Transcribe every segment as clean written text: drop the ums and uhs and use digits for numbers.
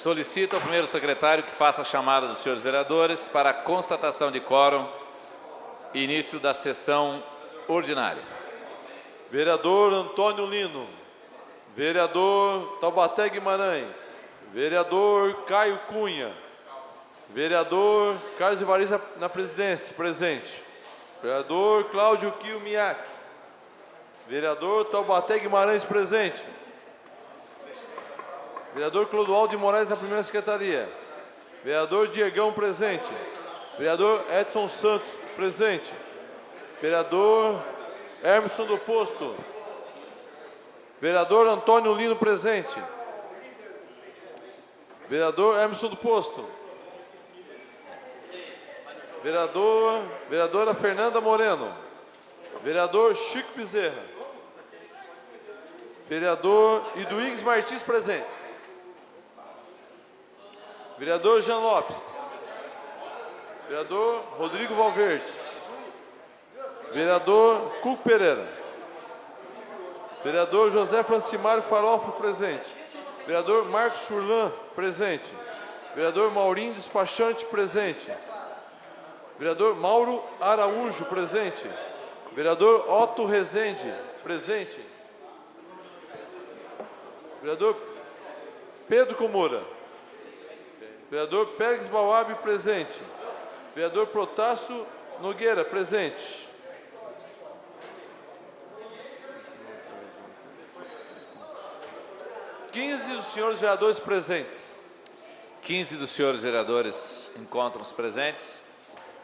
Solicito ao primeiro secretário que faça a chamada dos senhores vereadores para a constatação de quórum e início da sessão ordinária. Vereador Antônio Lino. Vereador Taubaté Guimarães. Vereador Caio Cunha. Vereador Carlos Evaristo na presidência, presente. Vereador Cláudio Kio Miak. Vereador Taubaté Guimarães, presente. Vereador Clodoaldo de Moraes na primeira secretaria. Vereador Diegão, presente. Vereador Edson Santos, presente. Vereador Hermeson do Posto. Vereador Antônio Lino, presente. Vereador Hermeson do Posto. Vereadora Fernanda Moreno. Vereador Chico Bezerra. Vereador Iduígues Martins, presente. Vereador Jean Lopes. Vereador Rodrigo Valverde. Vereador Cuco Pereira. Vereador José Francimário Farofa, presente. Vereador Marcos Furlan, presente. Vereador Maurinho Despachante, presente. Vereador Mauro Araújo, presente. Vereador Otto Rezende, presente. Vereador Pedro Comura. Vereador Pérez Bauab, presente. Vereador Protássio Nogueira, presente. Quinze dos senhores vereadores presentes. 15 dos senhores vereadores encontram-se presentes.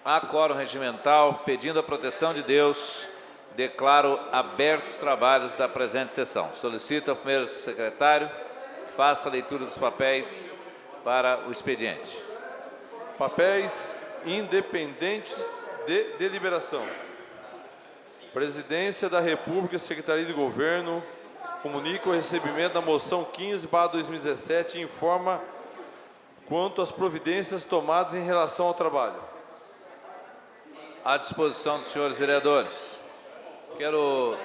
Há quórum regimental. Pedindo a proteção de Deus, declaro abertos os trabalhos da presente sessão. Solicito ao primeiro secretário que faça a leitura dos papéis para o expediente. Papéis independentes de deliberação. Presidência da República, Secretaria de Governo, comunica o recebimento da moção 15/2017 e informa quanto às providências tomadas em relação ao trabalho. À disposição dos senhores vereadores. Quero,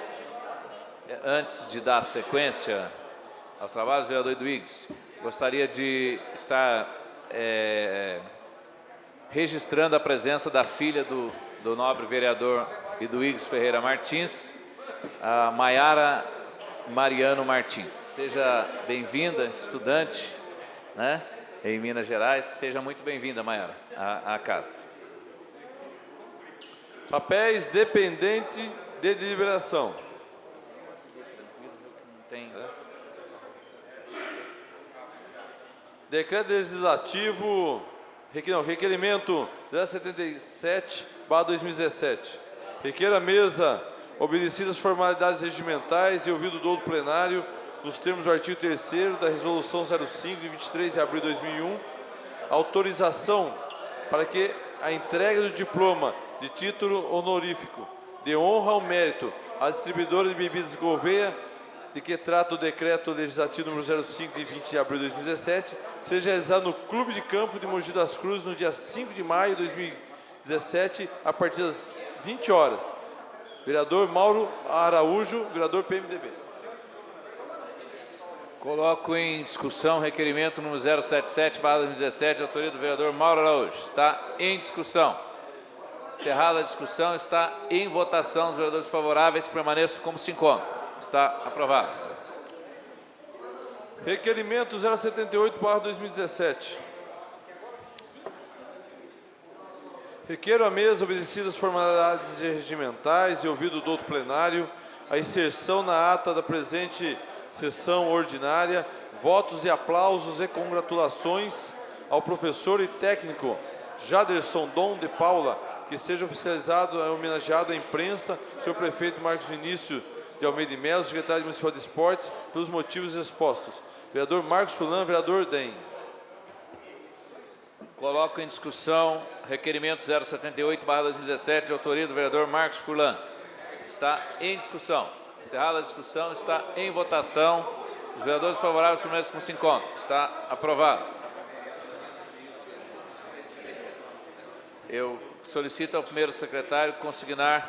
antes de dar sequência aos trabalhos, vereador Iduígues, gostaria de estar registrando a presença da filha do nobre vereador Iduígues Ferreira Martins, a Maiara Mariano Martins. Seja bem-vinda, estudante, né, em Minas Gerais. Seja muito bem-vinda, Maiara, à casa. Papéis dependentes de deliberação. Decreto legislativo, requerimento 077/2017. Requer a mesa, obedecidas as formalidades regimentais e ouvido o dolo plenário, nos termos do artigo 3º da Resolução 05, de 23 de abril de 2001, autorização para que a entrega do diploma de título honorífico de honra ao mérito à distribuidora de bebidas Gouveia, de que trata o decreto legislativo número 05, de 20 de abril de 2017, seja realizado no Clube de Campo de Mogi das Cruzes no dia 5 de maio de 2017, a partir das 20 horas. Vereador Mauro Araújo, vereador PMDB. Coloco em discussão requerimento número 077/2017, autoria do vereador Mauro Araújo. Está em discussão. Encerrada a discussão, está em votação. Os vereadores favoráveis permaneçam como se encontram. Está aprovado. Requerimento 078/2017. Requero à mesa, obedecidas as formalidades regimentais e ouvido o douto plenário, a inserção na ata da presente sessão ordinária, votos e aplausos e congratulações ao professor e técnico Jaderson Dom de Paula, que seja oficializado e homenageado à imprensa, senhor prefeito Marcos Vinícius de Almeida e Melo, secretário municipal de esportes, pelos motivos expostos. Vereador Marcos Fulan, vereador DEM. Coloco em discussão requerimento 078/2017, de autoria do vereador Marcos Furlan. Está em discussão. Encerrada a discussão, está em votação. Os vereadores favoráveis permanecem como se encontram. Está aprovado. Eu solicito ao primeiro secretário consignar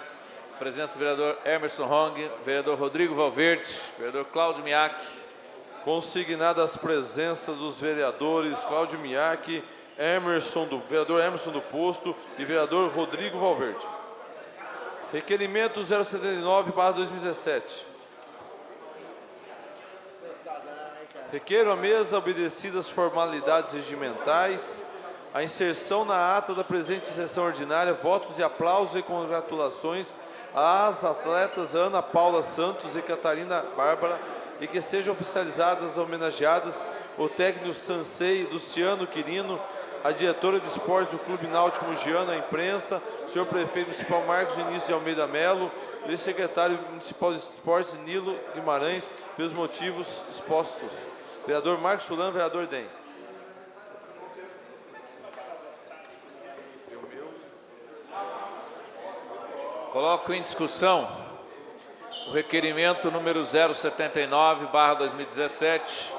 a presença do vereador Emerson Hong, vereador Rodrigo Valverde, vereador Cláudio Miak, Consignada as presenças dos vereadores Cláudio Miak, vereador Emerson do Posto e vereador Rodrigo Valverde. Requerimento 079/2017. Requeiro à mesa, obedecidas as formalidades regimentais, a inserção na ata da presente sessão ordinária, votos de aplauso e congratulações às atletas Ana Paula Santos e Catarina Bárbara, e que sejam oficializadas, homenageadas, o técnico Sansei Luciano Quirino, a diretora de esportes do Clube Náutico Mogiano, a imprensa, o senhor prefeito municipal Marcos Vinícius de Almeida Melo e o secretário municipal de esportes Nilo Guimarães, pelos motivos expostos. Vereador Marcos Fulan, vereador DEM. Coloco em discussão o requerimento número 079/2017,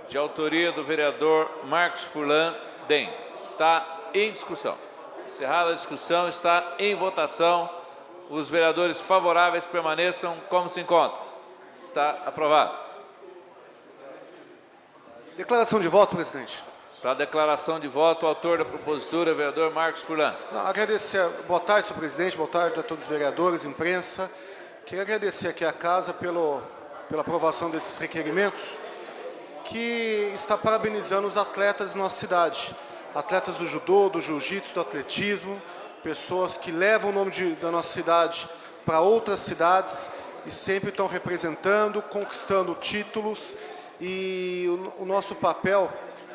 de autoria do vereador Marcos Furlan, DEM. Está em discussão. Encerrada a discussão, está em votação. Os vereadores favoráveis permaneçam como se encontram. Está aprovado. Declaração de voto, presidente. Para a declaração de voto, o autor da propositura, vereador Marcos Furlan. Agradecer. Boa tarde, senhor presidente. Boa tarde a todos os vereadores, imprensa. Queria agradecer aqui à casa pela aprovação desses requerimentos, que está parabenizando os atletas de nossa cidade. Atletas do judô, do jiu-jitsu, do atletismo, pessoas que levam o nome da nossa cidade para outras cidades e sempre estão representando, conquistando títulos. E o nosso papel,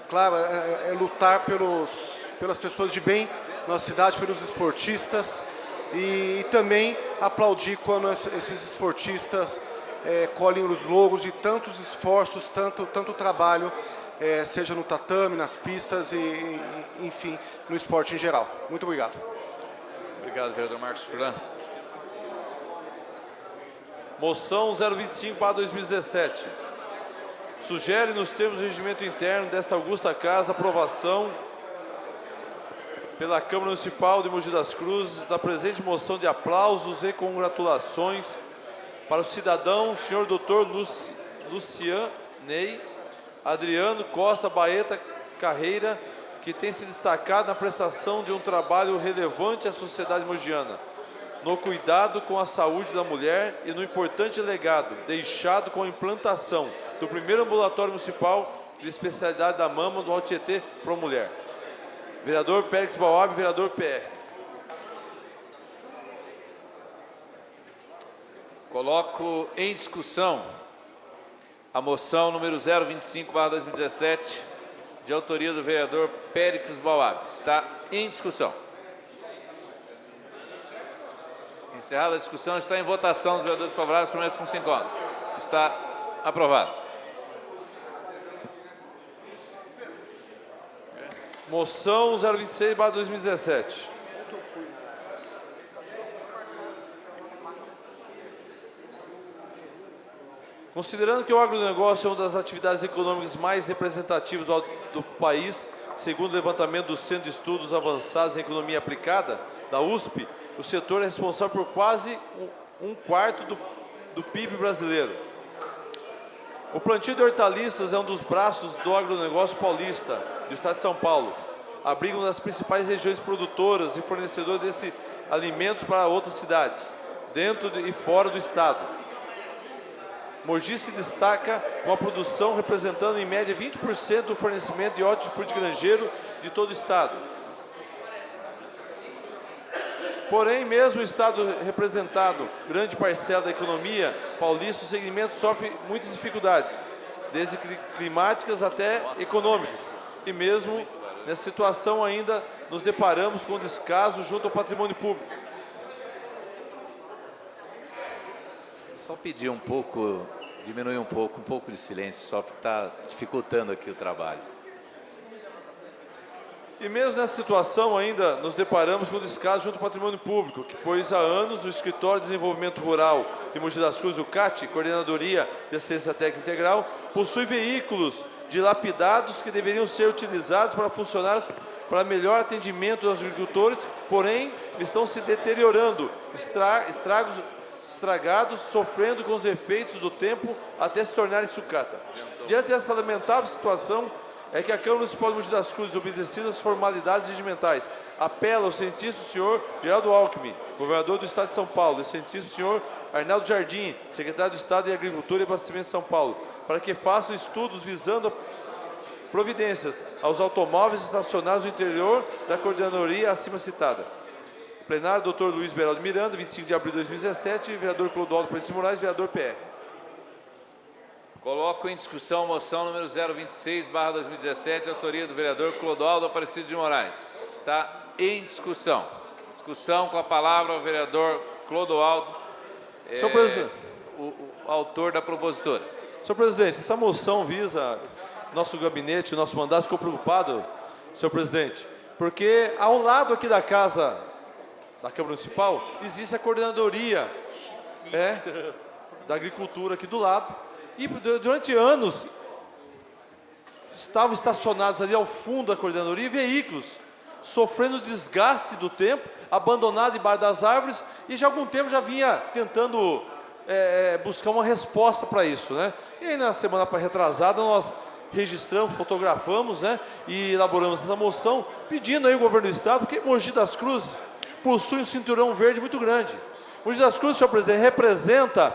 claro, é lutar pelas pessoas de bem na nossa cidade, pelos esportistas, e também aplaudir quando esses esportistas colhem os louros de tantos esforços, tanto trabalho, seja no tatame, nas pistas e, enfim, no esporte em geral. Muito obrigado. Obrigado, vereador Marcos Furlan. Moção 025/2017. Sugere, nos termos do regimento interno desta augusta casa, aprovação pela Câmara Municipal de Mogi das Cruzes da presente moção de aplausos e congratulações para o cidadão, senhor Dr. Lucianei Adriano Costa Baeta Carreira, que tem se destacado na prestação de um trabalho relevante à sociedade mogiana, no cuidado com a saúde da mulher e no importante legado deixado com a implantação do primeiro ambulatório municipal de especialidade da mama do Alto Tietê Pro Mulher. Vereador Pérez Bauab, vereador PR. Coloco em discussão a moção número 025/2017, de autoria do vereador Pérez Bauab. Está em discussão. Encerrada a discussão, está em votação. Os vereadores favoráveis permanecem como se encontram. Está aprovado. Moção 026/2017. Considerando que o agronegócio é uma das atividades econômicas mais representativas do país, segundo o levantamento do Centro de Estudos Avançados em Economia Aplicada, da USP, o setor é responsável por quase um quarto do PIB brasileiro. O plantio de hortaliças é um dos braços do agronegócio paulista, do estado de São Paulo. Abriga uma das principais regiões produtoras e fornecedoras desses alimentos para outras cidades, dentro e fora do estado. Mogi se destaca com a produção representando em média 20% do fornecimento de hortifruti granjeiro de todo o estado. Porém, mesmo o estado representado grande parcela da economia paulista, o segmento sofre muitas dificuldades, desde climáticas até econômicas. E mesmo nessa situação ainda nos deparamos com descaso junto ao patrimônio público. Só pedir um pouco, diminuir um pouco de silêncio, só porque está dificultando aqui o trabalho. E mesmo nessa situação ainda nos deparamos com descaso junto ao patrimônio público, que pois há anos o Escritório de Desenvolvimento Rural de Mogi das Cruzes, o CAT, Coordenadoria de Assistência Técnica Integral, possui veículos dilapidados que deveriam ser utilizados para funcionários para melhor atendimento aos agricultores, porém estão se deteriorando, estragos estragados, sofrendo com os efeitos do tempo até se tornarem sucata. Diante dessa lamentável situação, é que a Câmara Municipal de Mogi das Cruzes, obedecidas as formalidades regimentais, apela ao cientista senhor Geraldo Alckmin, governador do Estado de São Paulo, e cientista senhor Arnaldo Jardim, secretário do Estado de Agricultura e Abastecimento de São Paulo, para que façam estudos visando providências aos automóveis estacionados no interior da coordenadoria acima citada. Plenário, doutor Luiz Beraldo Miranda, 25 de abril de 2017, vereador Clodoaldo Prense Moraes, vereador PR. Coloco em discussão a moção número 026/2017, autoria do vereador Clodoaldo Aparecido de Moraes. Está em discussão. Discussão com a palavra o vereador Clodoaldo, Senhor presidente. o autor da propositura. Senhor presidente, essa moção visa nosso gabinete, o nosso mandato ficou preocupado, senhor presidente, porque ao lado aqui da casa da Câmara Municipal existe a coordenadoria da agricultura aqui do lado, e durante anos estavam estacionados ali ao fundo da coordenadoria veículos sofrendo desgaste do tempo, abandonado debaixo das árvores, e já há algum tempo já vinha tentando buscar uma resposta para isso, né? E aí na semana retrasada nós registramos, fotografamos, né, e elaboramos essa moção pedindo aí o governo do estado, porque Mogi das Cruzes possui um cinturão verde muito grande. Mogi das Cruzes, senhor presidente, representa a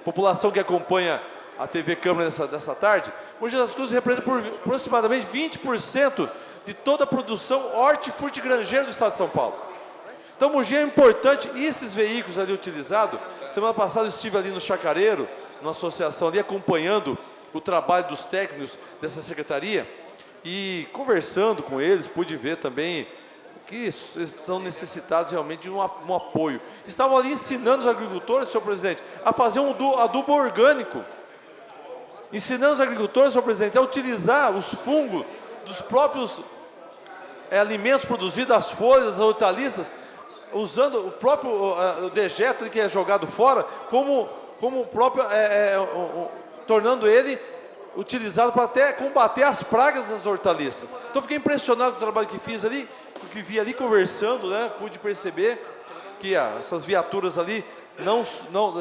população que acompanha a TV Câmara dessa tarde. Mogi das Cruzes representa por aproximadamente 20% de toda a produção hortifrutigranjeira do estado de São Paulo. Então Mogi é importante, e esses veículos ali utilizados, semana passada eu estive ali no Chacareiro, numa associação ali, acompanhando o trabalho dos técnicos dessa secretaria, e conversando com eles, pude ver também que eles estão necessitados realmente de um apoio. Estavam ali ensinando os agricultores, senhor presidente, a fazer um adubo orgânico. Ensinando os agricultores, senhor presidente, a utilizar os fungos dos próprios alimentos produzidos, as folhas, as hortaliças, usando o próprio o dejeto que é jogado fora, como o próprio, tornando ele utilizado para até combater as pragas das hortaliças. Então fiquei impressionado com o trabalho que fiz ali, que vi ali conversando, né, pude perceber que essas viaturas ali não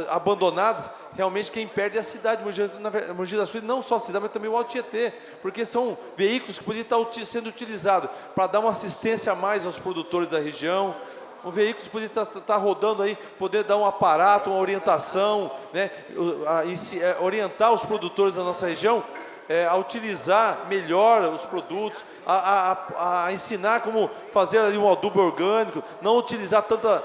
abandonadas, realmente quem perde é a cidade de Mogi das Cruzes, não só a cidade, mas também o Alto Tietê, porque são veículos que poderiam estar sendo utilizados para dar uma assistência a mais aos produtores da região. Um veículo que poderia estar rodando aí, poder dar um aparato, uma orientação, né, orientar os produtores da nossa região a utilizar melhor os produtos, a ensinar como fazer ali um adubo orgânico, não utilizar tanta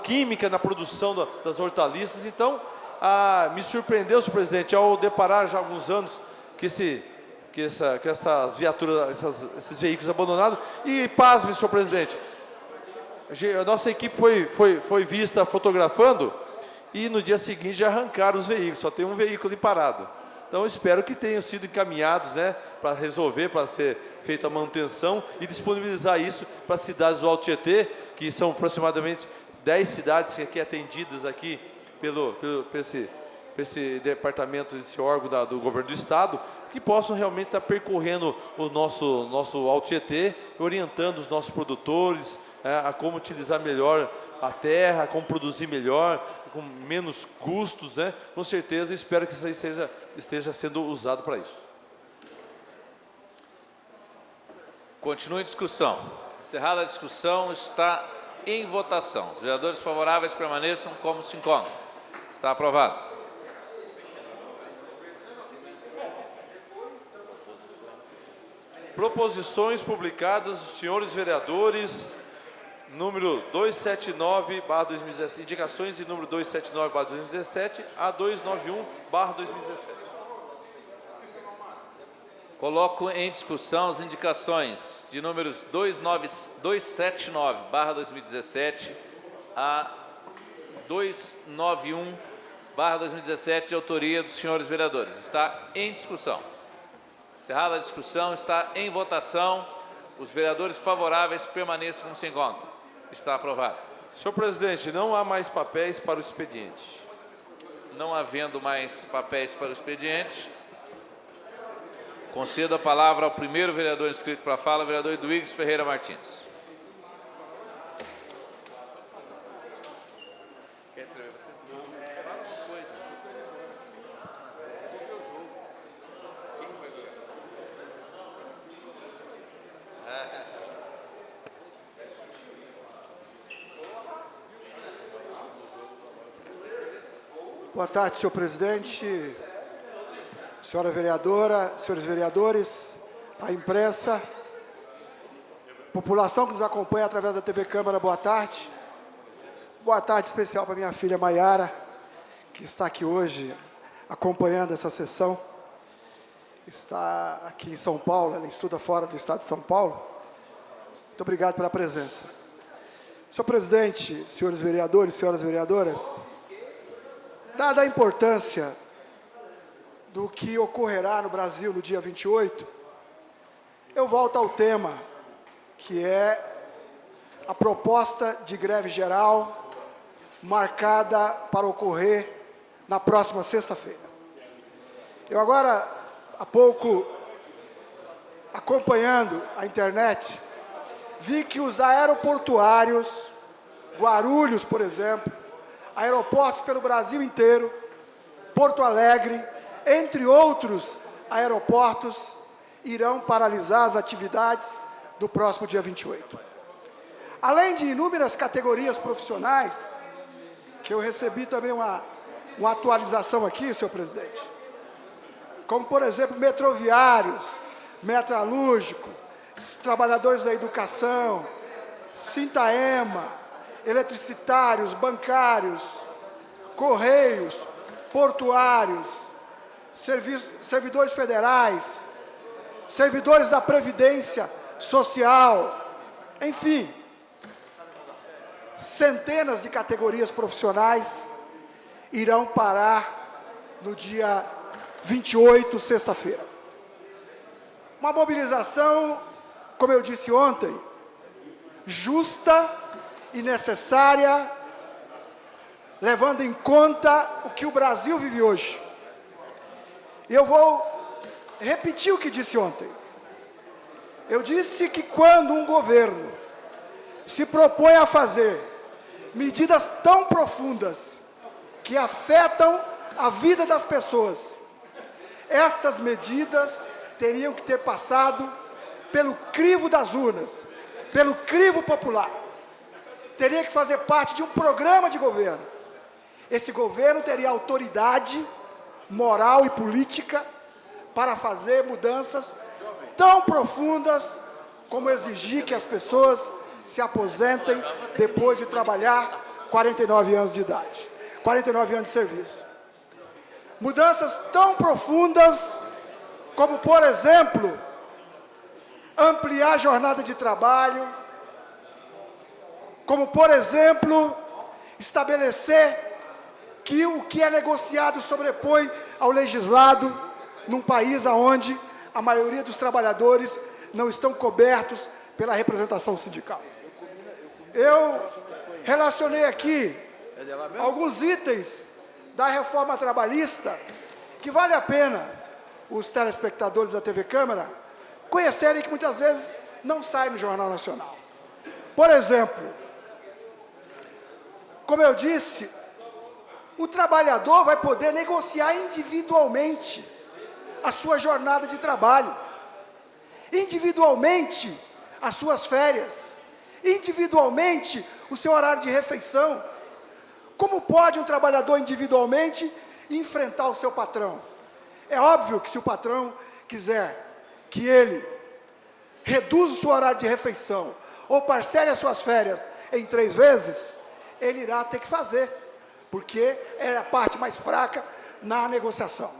química na produção das hortaliças. Então, me surpreendeu, senhor presidente, ao deparar já há alguns anos que essas viaturas, esses veículos abandonados, e pasme, senhor presidente, a nossa equipe foi vista fotografando e no dia seguinte já arrancaram os veículos, só tem um veículo ali parado. Então espero que tenham sido encaminhados, né, para resolver, para ser feita a manutenção e disponibilizar isso para as cidades do Alto Tietê, que são aproximadamente 10 cidades aqui atendidas aqui por esse departamento, esse órgão do governo do estado, que possam realmente estar percorrendo o nosso Alto Tietê, orientando os nossos produtores, a como utilizar melhor a terra, como produzir melhor, com menos custos, né? Com certeza, espero que isso aí esteja sendo usado para isso. Continue a discussão. Encerrada a discussão, está em votação. Os vereadores favoráveis permaneçam como se encontram. Está aprovado. Proposições publicadas dos senhores vereadores, número 279/2017, indicações de número 279/2017 a 291/2017. Coloco em discussão as indicações de números 279/2017 a 291/2017, de autoria dos senhores vereadores. Está em discussão. Encerrada a discussão, está em votação. Os vereadores favoráveis permaneçam como se encontram. Está aprovado. Senhor presidente, não há mais papéis para o expediente. Não havendo mais papéis para o expediente, concedo a palavra ao primeiro vereador inscrito para a fala, vereador Eduígues Ferreira Martins. Quer escrever você? Não. Boa tarde, senhor presidente, senhora vereadora, senhores vereadores, a imprensa, população que nos acompanha através da TV Câmara, boa tarde. Boa tarde especial para minha filha Maiara, que está aqui hoje acompanhando essa sessão. Está aqui em São Paulo, ela estuda fora do estado de São Paulo. Muito obrigado pela presença. Senhor presidente, senhores vereadores, senhoras vereadoras, dada a importância do que ocorrerá no Brasil no dia 28, eu volto ao tema, que é a proposta de greve geral marcada para ocorrer na próxima sexta-feira. Eu agora, há pouco, acompanhando a internet, vi que os aeroportuários, Guarulhos, por exemplo, aeroportos pelo Brasil inteiro, Porto Alegre, entre outros aeroportos, irão paralisar as atividades do próximo dia 28. Além de inúmeras categorias profissionais, que eu recebi também uma atualização aqui, senhor presidente, como, por exemplo, metroviários, metalúrgico, trabalhadores da educação, Sintaema, eletricitários, bancários, correios, portuários, servidores federais, servidores da Previdência Social, enfim, centenas de categorias profissionais irão parar no dia 28, sexta-feira. Uma mobilização, como eu disse ontem, justa e necessária, levando em conta o que o Brasil vive hoje. E eu vou repetir o que disse ontem. Eu disse que quando um governo se propõe a fazer medidas tão profundas que afetam a vida das pessoas, estas medidas teriam que ter passado pelo crivo das urnas, pelo crivo popular. Teria que fazer parte de um programa de governo. Esse governo teria autoridade moral e política para fazer mudanças tão profundas como exigir que as pessoas se aposentem depois de trabalhar 49 anos de idade, 49 anos de serviço. Mudanças tão profundas como, por exemplo, ampliar a jornada de trabalho, como, por exemplo, estabelecer que o que é negociado sobrepõe ao legislado num país onde a maioria dos trabalhadores não estão cobertos pela representação sindical. Eu relacionei aqui alguns itens da reforma trabalhista que vale a pena os telespectadores da TV Câmara conhecerem, que muitas vezes não saem no Jornal Nacional. Por exemplo, como eu disse, o trabalhador vai poder negociar individualmente a sua jornada de trabalho, individualmente as suas férias, individualmente o seu horário de refeição. Como pode um trabalhador individualmente enfrentar o seu patrão? É óbvio que se o patrão quiser que ele reduza o seu horário de refeição ou parcele as suas férias em 3 vezes, ele irá ter que fazer, porque é a parte mais fraca na negociação.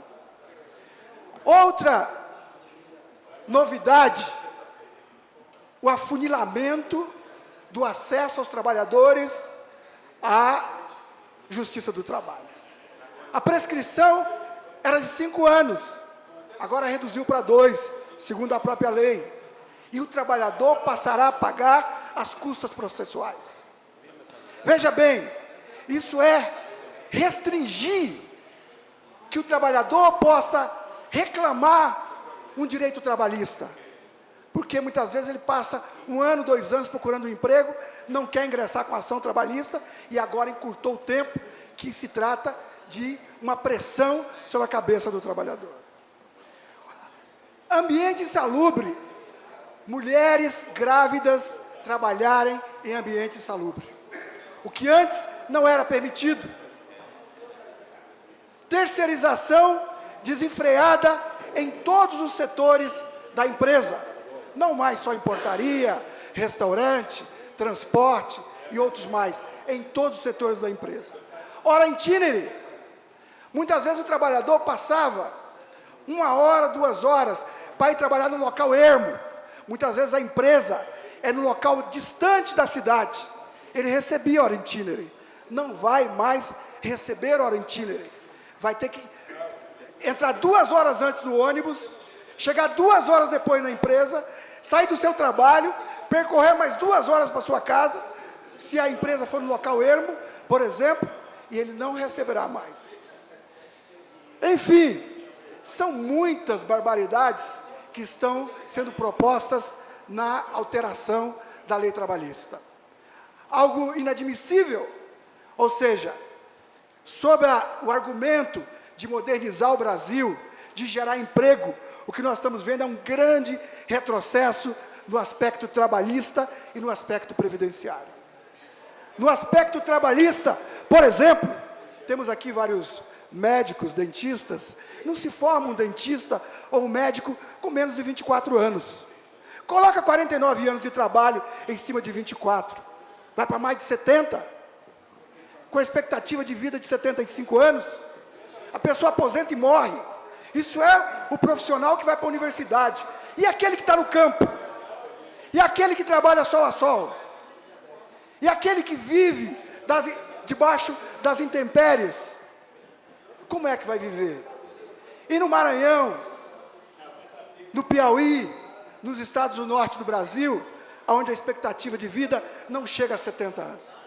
Outra novidade, o afunilamento do acesso aos trabalhadores à Justiça do Trabalho. A prescrição era de 5 anos, agora reduziu para 2, segundo a própria lei. E o trabalhador passará a pagar as custas processuais. Veja bem, isso é restringir que o trabalhador possa reclamar um direito trabalhista. Porque muitas vezes ele passa 1 ano, 2 anos procurando um emprego, não quer ingressar com a ação trabalhista e agora encurtou o tempo, que se trata de uma pressão sobre a cabeça do trabalhador. Ambiente insalubre. Mulheres grávidas trabalharem em ambiente insalubre. O que antes não era permitido. terceirização desenfreada em todos os setores da empresa, não mais só em portaria, restaurante, transporte e outros mais, em todos os setores da empresa. Hora itinere. Muitas vezes o trabalhador passava 1 hora, 2 horas para ir trabalhar no local ermo. Muitas vezes a empresa é no local distante da cidade. Ele recebia hora itinere. Não vai mais receber hora itinere. Vai ter que entrar 2 horas antes do ônibus, chegar 2 horas depois na empresa, sair do seu trabalho, percorrer mais 2 horas para sua casa, se a empresa for no local ermo, por exemplo, e ele não receberá mais. Enfim, são muitas barbaridades que estão sendo propostas na alteração da lei trabalhista. Algo inadmissível, ou seja, sob o argumento de modernizar o Brasil, de gerar emprego, o que nós estamos vendo é um grande retrocesso no aspecto trabalhista e no aspecto previdenciário. No aspecto trabalhista, por exemplo, temos aqui vários médicos, dentistas. Não se forma um dentista ou um médico com menos de 24 anos. Coloca 49 anos de trabalho em cima de 24. Vai para mais de 70. Com a expectativa de vida de 75 anos. A pessoa aposenta e morre. Isso é o profissional que vai para a universidade. E aquele que está no campo? E aquele que trabalha sol a sol? E aquele que vive debaixo das intempéries? Como é que vai viver? E no Maranhão, no Piauí, nos estados do norte do Brasil, onde a expectativa de vida não chega a 70 anos.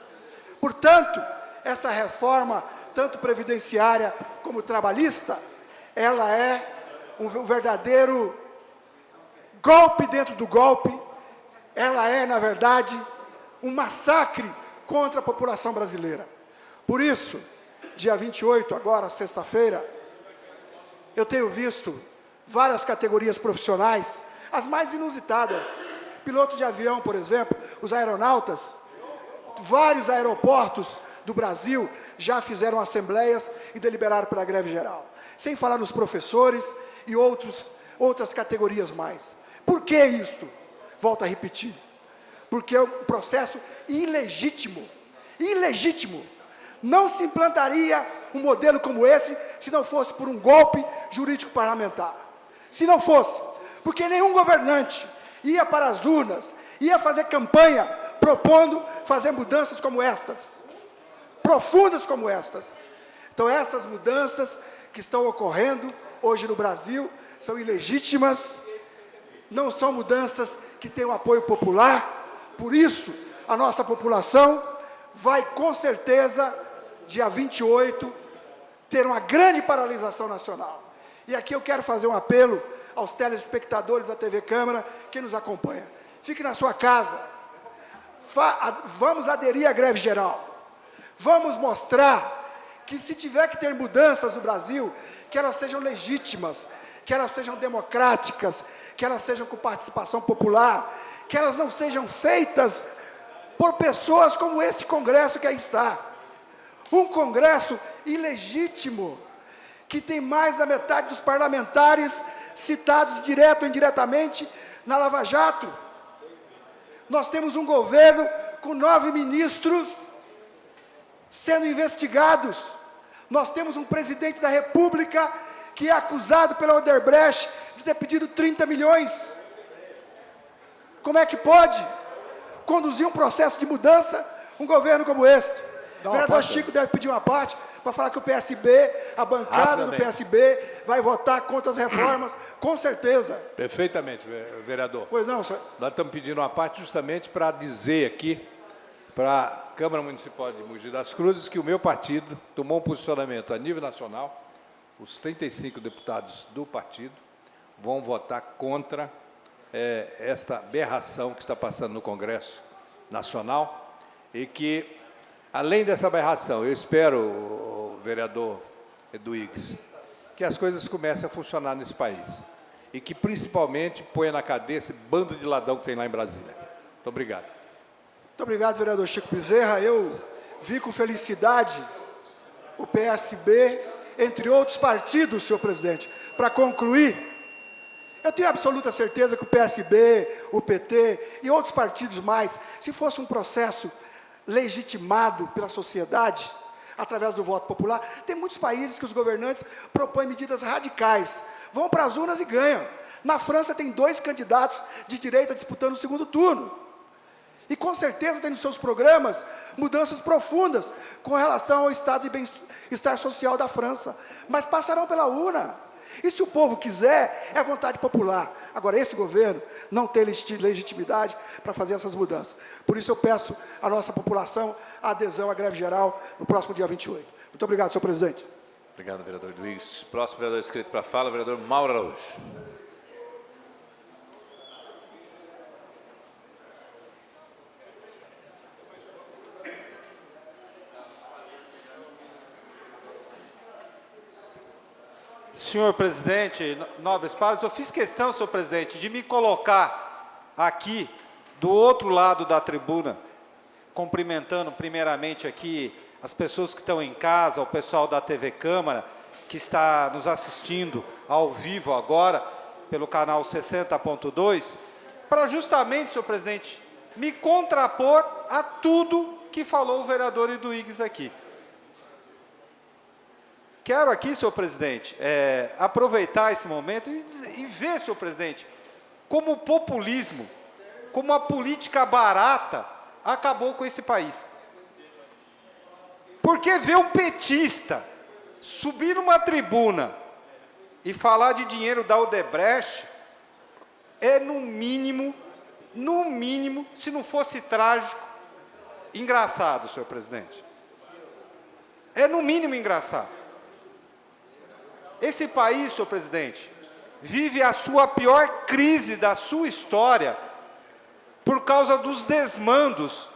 Portanto, essa reforma, tanto previdenciária como trabalhista, ela é um verdadeiro golpe dentro do golpe. Ela é, na verdade, um massacre contra a população brasileira. Por isso, dia 28, agora, sexta-feira, eu tenho visto várias categorias profissionais, as mais inusitadas. Piloto de avião, por exemplo, os aeronautas, vários aeroportos do Brasil já fizeram assembleias e deliberaram pela greve geral. Sem falar nos professores e outras categorias mais. Por que isso? Volto a repetir. Porque é um processo ilegítimo. Ilegítimo. Não se implantaria um modelo como esse se não fosse por um golpe jurídico parlamentar. Se não fosse, porque nenhum governante ia para as urnas, ia fazer campanha propondo fazer mudanças como estas, profundas como estas. Então essas mudanças que estão ocorrendo hoje no Brasil são ilegítimas, não são mudanças que têm o apoio popular. Por isso, a nossa população vai com certeza, dia 28, ter uma grande paralisação nacional. E aqui eu quero fazer um apelo aos telespectadores da TV Câmara que nos acompanham. Fique na sua casa. Vamos aderir à greve geral. Vamos mostrar que se tiver que ter mudanças no Brasil, que elas sejam legítimas, que elas sejam democráticas, que elas sejam com participação popular, que elas não sejam feitas por pessoas como este Congresso que aí está. Um Congresso ilegítimo, que tem mais da metade dos parlamentares citados direto ou indiretamente na Lava Jato. Nós temos um governo com 9 ministros sendo investigados. Nós temos um presidente da República que é acusado pela Odebrecht de ter pedido 30 milhões. Como é que pode conduzir um processo de mudança um governo como este? O vereador Chico deve pedir uma parte para falar que o PSB, a bancada do PSB, vai votar contra as reformas, com certeza. Perfeitamente, vereador. Pois não, senhor. Nós estamos pedindo uma parte justamente para dizer aqui, para a Câmara Municipal de Mogi das Cruzes, que o meu partido tomou um posicionamento a nível nacional. Os 35 deputados do partido vão votar contra esta aberração que está passando no Congresso Nacional e que, além dessa aberração, eu espero, o vereador Eduígues, que as coisas comecem a funcionar nesse país e que, principalmente, ponha na cadeia esse bando de ladrão que tem lá em Brasília. Muito obrigado. Muito obrigado, vereador Chico Bezerra. Eu vi com felicidade o PSB entre outros partidos, senhor presidente, para concluir, eu tenho absoluta certeza que o PSB, o PT e outros partidos mais, se fosse um processo legitimado pela sociedade, através do voto popular, tem muitos países que os governantes propõem medidas radicais, vão para as urnas e ganham. Na França tem 2 candidatos de direita disputando o segundo turno. E com certeza tem nos seus programas mudanças profundas com relação ao estado de bem-estar social da França. Mas passarão pela urna. E se o povo quiser, é vontade popular. Agora, esse governo não tem legitimidade para fazer essas mudanças. Por isso eu peço à nossa população a adesão à greve geral no próximo dia 28. Muito obrigado, senhor presidente. Obrigado, vereador Luiz. Próximo vereador inscrito para a fala, vereador Mauro Araújo. Senhor presidente, nobres pares, eu fiz questão, senhor presidente, de me colocar aqui do outro lado da tribuna, cumprimentando primeiramente aqui as pessoas que estão em casa, o pessoal da TV Câmara, que está nos assistindo ao vivo agora, pelo canal 60.2, para justamente, senhor presidente, me contrapor a tudo que falou o vereador Eduígues aqui. Quero aqui, senhor presidente, aproveitar esse momento e ver, senhor presidente, como o populismo, como a política barata acabou com esse país. Porque ver um petista subir numa tribuna e falar de dinheiro da Odebrecht é, no mínimo, se não fosse trágico, engraçado, senhor presidente. É, no mínimo, engraçado. Esse país, senhor presidente, vive a sua pior crise da sua história por causa dos desmandos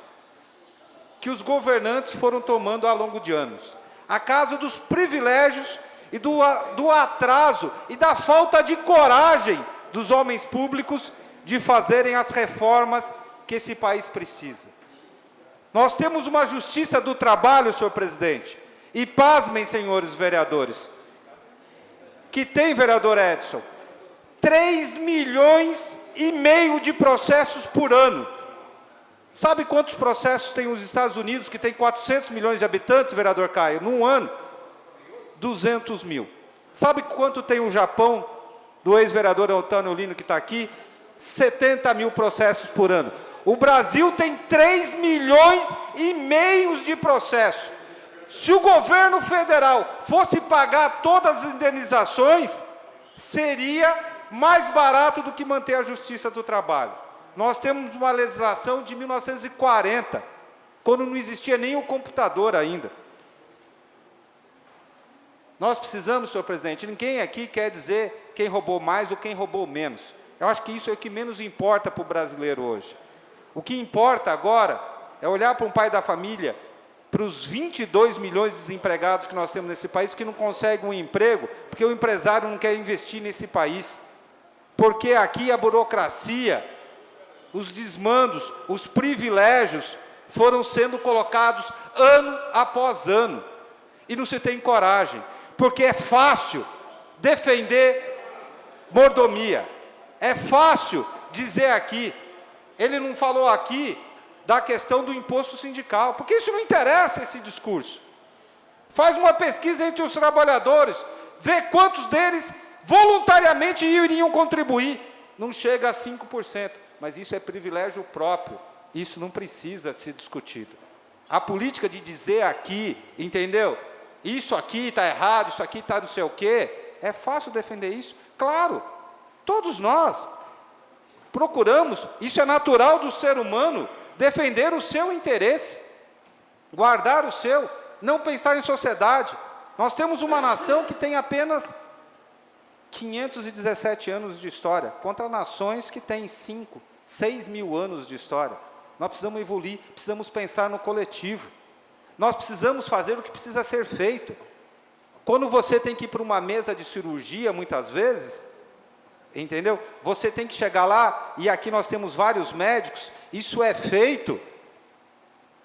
que os governantes foram tomando ao longo de anos. A causa dos privilégios e do atraso e da falta de coragem dos homens públicos de fazerem as reformas que esse país precisa. Nós temos uma justiça do trabalho, senhor presidente, e pasmem, senhores vereadores, que tem, vereador Edson, 3,5 milhões de processos por ano. Sabe quantos processos tem os Estados Unidos, que tem 400 milhões de habitantes, vereador Caio? Num ano, 200 mil. Sabe quanto tem o Japão, do ex-vereador Antônio Lino, que está aqui? 70 mil processos por ano. O Brasil tem 3,5 milhões de processos. Se o governo federal fosse pagar todas as indenizações, seria mais barato do que manter a justiça do trabalho. Nós temos uma legislação de 1940, quando não existia nem o computador ainda. Nós precisamos, senhor presidente, ninguém aqui quer dizer quem roubou mais ou quem roubou menos. Eu acho que isso é o que menos importa para o brasileiro hoje. O que importa agora é olhar para um pai da família, para os 22 milhões de desempregados que nós temos nesse país, que não conseguem um emprego, porque o empresário não quer investir nesse país. Porque aqui a burocracia, os desmandos, os privilégios foram sendo colocados ano após ano. E não se tem coragem, porque é fácil defender mordomia. É fácil dizer aqui, ele não falou aqui da questão do imposto sindical, porque isso não interessa, esse discurso. Faz uma pesquisa entre os trabalhadores, vê quantos deles voluntariamente iriam contribuir. Não chega a 5%, mas isso é privilégio próprio, isso não precisa ser discutido. A política de dizer aqui, entendeu? Isso aqui está errado, isso aqui está não sei o quê, é fácil defender isso? Claro, todos nós procuramos, isso é natural do ser humano, defender o seu interesse, guardar o seu, não pensar em sociedade. Nós temos uma nação que tem apenas 517 anos de história, contra nações que têm 5, 6 mil anos de história. Nós precisamos evoluir, precisamos pensar no coletivo. Nós precisamos fazer o que precisa ser feito. Quando você tem que ir para uma mesa de cirurgia, muitas vezes, entendeu? Você tem que chegar lá, e aqui nós temos vários médicos, isso é feito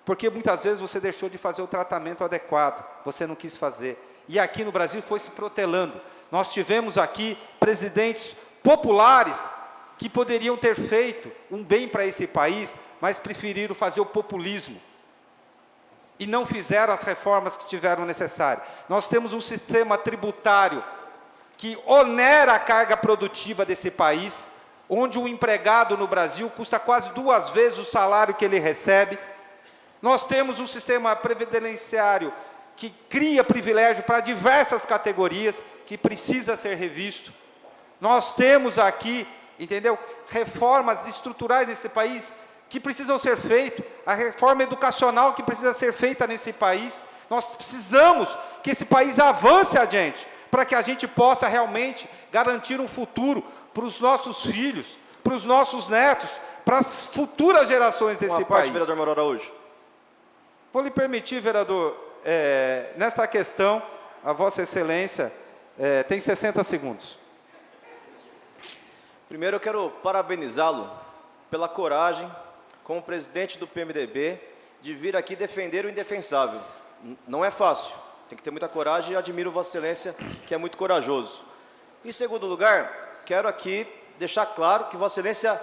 porque muitas vezes você deixou de fazer o tratamento adequado, você não quis fazer. E aqui no Brasil foi se protelando. Nós tivemos aqui presidentes populares que poderiam ter feito um bem para esse país, mas preferiram fazer o populismo. E não fizeram as reformas que tiveram necessárias. Nós temos um sistema tributário que onera a carga produtiva desse país, onde o empregado no Brasil custa quase 2 vezes o salário que ele recebe. Nós temos um sistema previdenciário que cria privilégio para diversas categorias, que precisa ser revisto. Nós temos aqui, entendeu, reformas estruturais nesse país que precisam ser feitas, a reforma educacional que precisa ser feita nesse país. Nós precisamos que esse país avance adiante, para que a gente possa realmente garantir um futuro para os nossos filhos, para os nossos netos, para as futuras gerações desse país. Vereador Mauro Araújo. Vou lhe permitir, vereador, nessa questão, a Vossa Excelência tem 60 segundos. Primeiro, eu quero parabenizá-lo pela coragem, como presidente do PMDB, de vir aqui defender o indefensável. Não é fácil, tem que ter muita coragem e admiro Vossa Excelência, que é muito corajoso. Em segundo lugar, quero aqui deixar claro que Vossa Excelência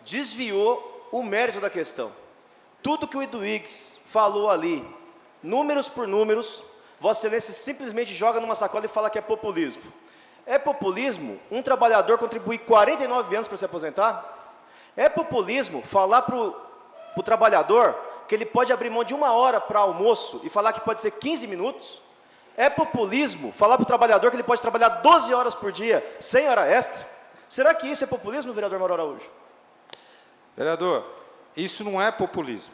desviou o mérito da questão. Tudo que o Eduígues falou ali, números por números, Vossa Excelência simplesmente joga numa sacola e fala que é populismo. É populismo um trabalhador contribuir 49 anos para se aposentar? É populismo falar para o trabalhador que ele pode abrir mão de 1 hora para almoço e falar que pode ser 15 minutos? É populismo falar para o trabalhador que ele pode trabalhar 12 horas por dia, sem hora extra? Será que isso é populismo, vereador Mauro Araújo? Vereador, isso não é populismo.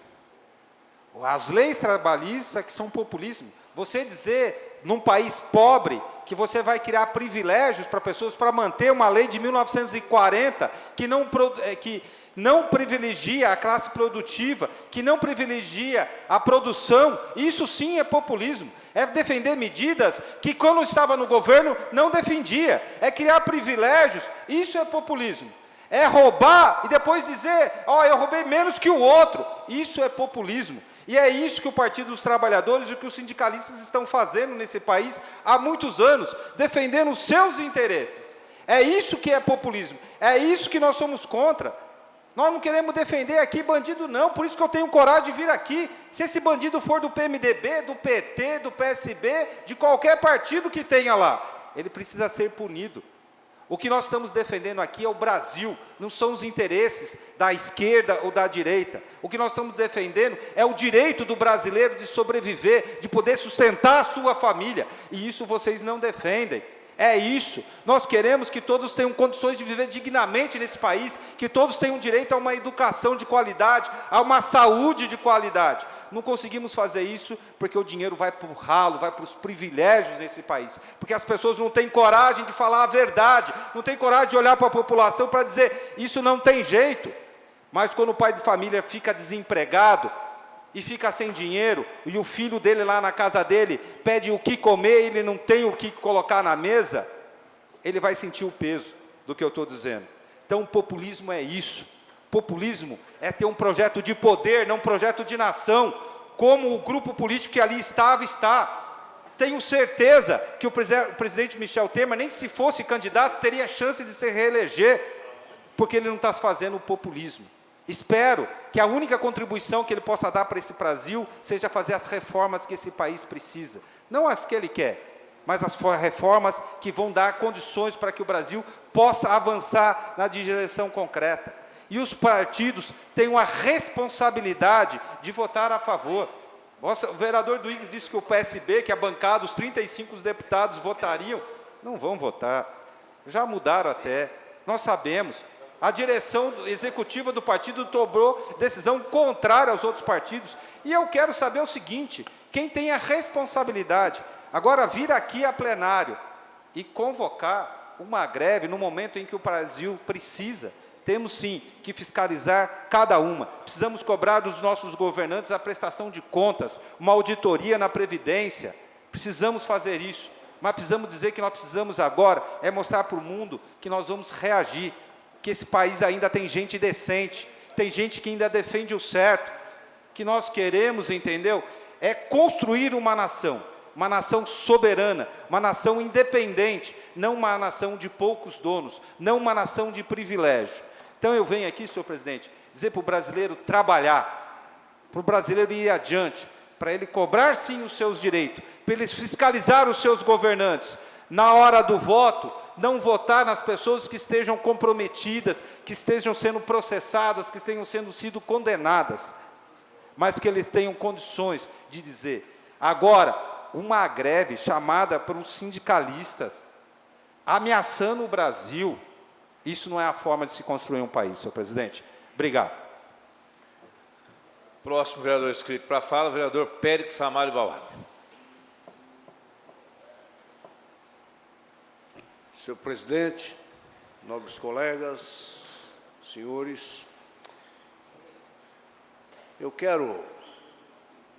As leis trabalhistas que são populismo. Você dizer, num país pobre, que você vai criar privilégios para pessoas para manter uma lei de 1940 que não privilegia a classe produtiva, que não privilegia a produção, isso sim é populismo. É defender medidas que, quando estava no governo, não defendia. É criar privilégios, isso é populismo. É roubar e depois dizer, eu roubei menos que o outro, isso é populismo. E é isso que o Partido dos Trabalhadores e que os sindicalistas estão fazendo nesse país há muitos anos, defendendo os seus interesses. É isso que é populismo, é isso que nós somos contra. Nós não queremos defender aqui bandido não, por isso que eu tenho coragem de vir aqui. Se esse bandido for do PMDB, do PT, do PSB, de qualquer partido que tenha lá, ele precisa ser punido. O que nós estamos defendendo aqui é o Brasil, não são os interesses da esquerda ou da direita. O que nós estamos defendendo é o direito do brasileiro de sobreviver, de poder sustentar a sua família. E isso vocês não defendem. É isso. Nós queremos que todos tenham condições de viver dignamente nesse país, que todos tenham direito a uma educação de qualidade, a uma saúde de qualidade. Não conseguimos fazer isso porque o dinheiro vai para o ralo, vai para os privilégios nesse país. Porque as pessoas não têm coragem de falar a verdade, não têm coragem de olhar para a população para dizer, isso não tem jeito. Mas quando o pai de família fica desempregado e fica sem dinheiro, e o filho dele lá na casa dele pede o que comer e ele não tem o que colocar na mesa, ele vai sentir o peso do que eu estou dizendo. Então, o populismo é isso. Populismo é ter um projeto de poder, não um projeto de nação, como o grupo político que ali está. Tenho certeza que o presidente Michel Temer, nem se fosse candidato, teria chance de se reeleger, porque ele não está fazendo o populismo. Espero que a única contribuição que ele possa dar para esse Brasil seja fazer as reformas que esse país precisa. Não as que ele quer, mas as reformas que vão dar condições para que o Brasil possa avançar na direção concreta. E os partidos têm uma responsabilidade de votar a favor. O vereador Eduígues disse que o PSB, que a bancada, os 35 deputados votariam. Não vão votar. Já mudaram até. Nós sabemos. A direção executiva do partido tomou decisão contrária aos outros partidos. E eu quero saber o seguinte, quem tem a responsabilidade, agora vir aqui a plenário e convocar uma greve no momento em que o Brasil precisa, temos sim que fiscalizar cada uma. Precisamos cobrar dos nossos governantes a prestação de contas, uma auditoria na Previdência. Precisamos fazer isso, mas precisamos dizer que nós precisamos agora é mostrar para o mundo que nós vamos reagir, que esse país ainda tem gente decente, tem gente que ainda defende o certo, que nós queremos, entendeu? É construir uma nação. uma nação soberana, uma nação independente, não uma nação de poucos donos, não uma nação de privilégio. Então eu venho aqui, senhor presidente, dizer para o brasileiro trabalhar, para o brasileiro ir adiante, para ele cobrar sim os seus direitos, para ele fiscalizar os seus governantes. Na hora do voto, não votar nas pessoas que estejam comprometidas, que estejam sendo processadas, que estejam sido condenadas, mas que eles tenham condições de dizer. Agora, uma greve chamada por uns sindicalistas, ameaçando o Brasil, isso não é a forma de se construir um país, senhor presidente. Obrigado. Próximo vereador inscrito para a fala, vereador Périx Ramalho Bauá. Senhor presidente, nobres colegas, senhores, eu quero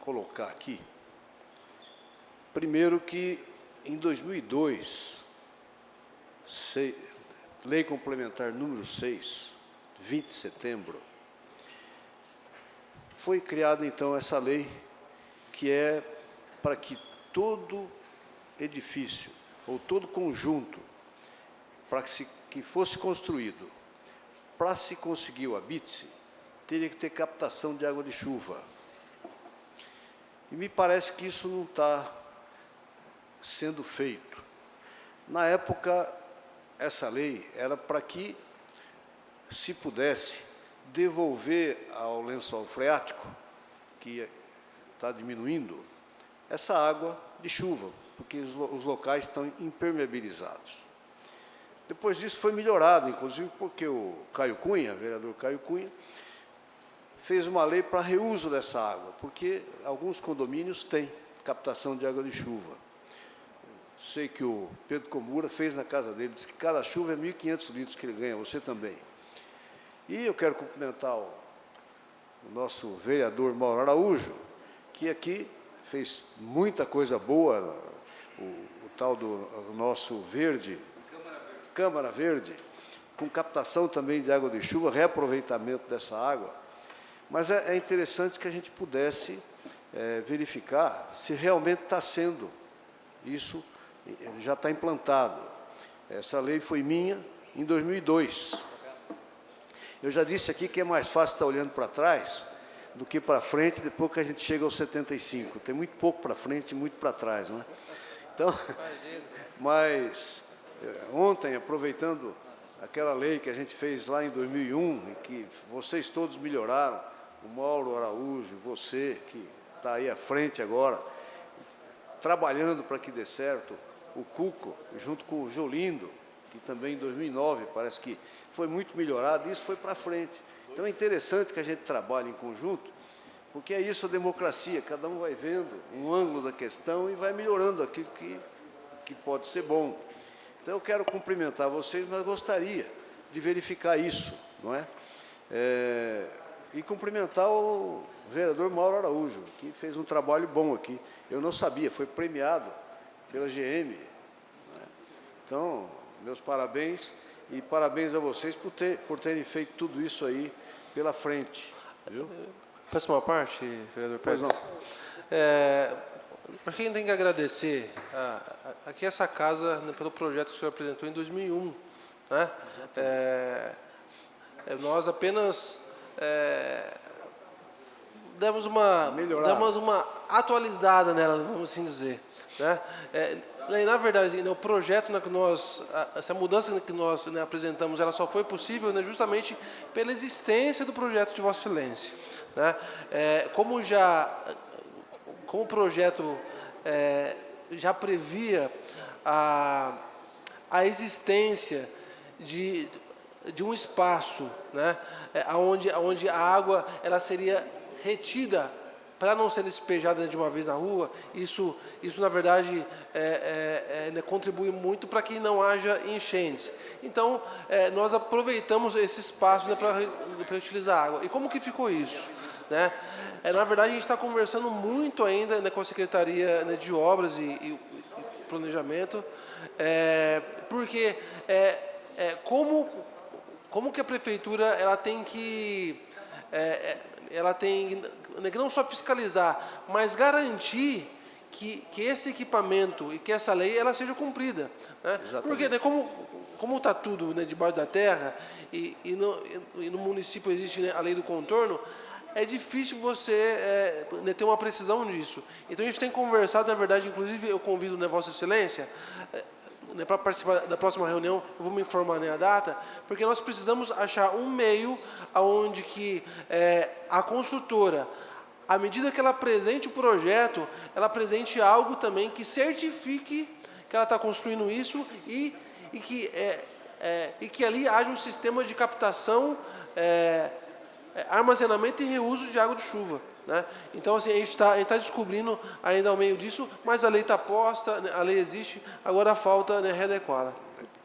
colocar aqui, primeiro que em 2002, Lei Complementar número 6, 20 de setembro, foi criada então essa lei que é para que todo edifício ou todo conjunto para que fosse construído, para se conseguir o habite-se, teria que ter captação de água de chuva. E me parece que isso não está sendo feito. Na época, essa lei era para que se pudesse devolver ao lençol freático, que está diminuindo, essa água de chuva, porque os locais estão impermeabilizados. Depois disso foi melhorado, inclusive porque o Caio Cunha, vereador Caio Cunha, fez uma lei para reuso dessa água, porque alguns condomínios têm captação de água de chuva. Sei que o Pedro Comura fez na casa dele, disse que cada chuva é 1.500 litros que ele ganha, você também. E eu quero cumprimentar o nosso vereador Mauro Araújo, que aqui fez muita coisa boa, o tal do nosso verde, Câmara Verde, com captação também de água de chuva, reaproveitamento dessa água. Mas é interessante que a gente pudesse verificar se realmente está sendo isso, já está implantado. Essa lei foi minha em 2002. Eu já disse aqui que é mais fácil estar olhando para trás do que para frente, depois que a gente chega aos 75. Tem muito pouco para frente e muito para trás, não é? Então, mas ontem, aproveitando aquela lei que a gente fez lá em 2001, e que vocês todos melhoraram, o Mauro Araújo, você, que está aí à frente agora, trabalhando para que dê certo, o Cuco, junto com o Jolindo, que também em 2009 parece que foi muito melhorado, e isso foi para frente. Então é interessante que a gente trabalhe em conjunto, porque é isso a democracia, cada um vai vendo um ângulo da questão e vai melhorando aquilo que pode ser bom. Então eu quero cumprimentar vocês, mas gostaria de verificar isso, não é? E cumprimentar o vereador Mauro Araújo, que fez um trabalho bom aqui. Eu não sabia, foi premiado pela GM. Não é? Então, meus parabéns e parabéns a vocês por terem feito tudo isso aí pela frente. Viu? Peço uma parte, vereador Pérez. Para quem tem que agradecer aqui essa casa, né, pelo projeto que o senhor apresentou em 2001. Né? Nós apenas demos uma atualizada nela, vamos assim dizer. Né? Na verdade, o projeto, né, que essa mudança que nós, né, apresentamos, ela só foi possível, né, justamente pela existência do projeto de Vossa Excelência. Né? Como o projeto já previa a existência de um espaço, né, onde a água ela seria retida para não ser despejada de uma vez na rua, isso na verdade contribui muito para que não haja enchentes. Então, nós aproveitamos esse espaço, né, para utilizar a água. E como que ficou isso? Né? Na verdade, a gente está conversando muito ainda, né, com a Secretaria, né, de Obras e Planejamento, porque como que a Prefeitura ela tem que não só fiscalizar, mas garantir que esse equipamento e que essa lei ela seja cumprida. Né? Porque, né, como está tudo, né, debaixo da terra e no município existe, né, a lei do contorno, é difícil você né, ter uma precisão disso. Então, a gente tem conversado, na verdade, inclusive eu convido, né, Vossa Excelência, né, para participar da próxima reunião, eu vou me informar, né, a data, porque nós precisamos achar um meio onde que a construtora, à medida que ela apresente o projeto, ela apresente algo também que certifique que ela está construindo isso e que ali haja um sistema de captação, armazenamento e reuso de água de chuva. Né? Então, assim, a gente está descobrindo ainda ao meio disso, mas a lei está posta, né, a lei existe, agora falta, né, readequá-la.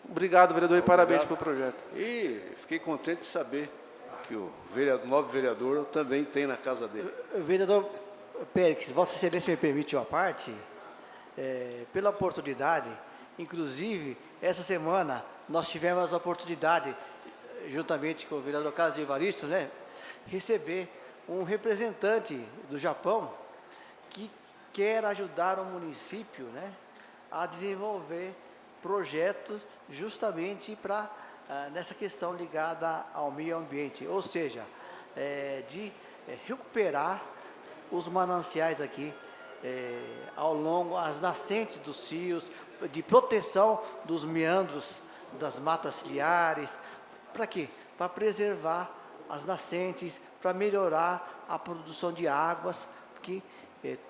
Obrigado, vereador, e parabéns pelo projeto. E fiquei contente de saber que o novo vereador também tem na casa dele. Vereador Pérez, Vossa Excelência me permite uma parte, pela oportunidade, inclusive, essa semana nós tivemos a oportunidade, juntamente com o vereador Carlos de Evaristo, né, receber um representante do Japão que quer ajudar o município, né, a desenvolver projetos justamente para nessa questão ligada ao meio ambiente, ou seja, de recuperar os mananciais aqui ao longo, as nascentes dos rios, de proteção dos meandros das matas ciliares. Para quê? Para preservar as nascentes, para melhorar a produção de águas, que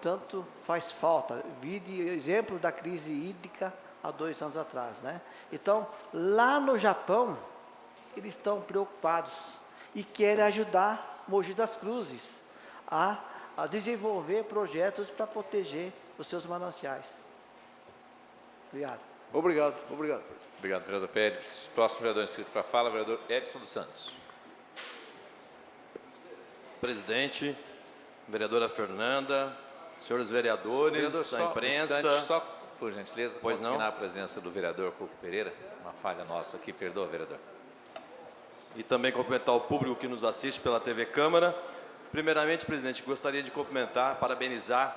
tanto faz falta. Vide exemplo da crise hídrica há 2 anos atrás, né? Então, lá no Japão, eles estão preocupados e querem ajudar Mogi das Cruzes a desenvolver projetos para proteger os seus mananciais. Obrigado. Obrigado, obrigado. Obrigado, vereador Pérez. Próximo vereador inscrito para a fala, vereador Edson dos Santos. Presidente, vereadora Fernanda, senhores vereadores, vereador, a imprensa. Um instante, só por gentileza, pois não? a presença do vereador Cuco Pereira. Uma falha nossa aqui, perdoa, vereador. E também cumprimentar o público que nos assiste pela TV Câmara. Primeiramente, presidente, gostaria de cumprimentar, parabenizar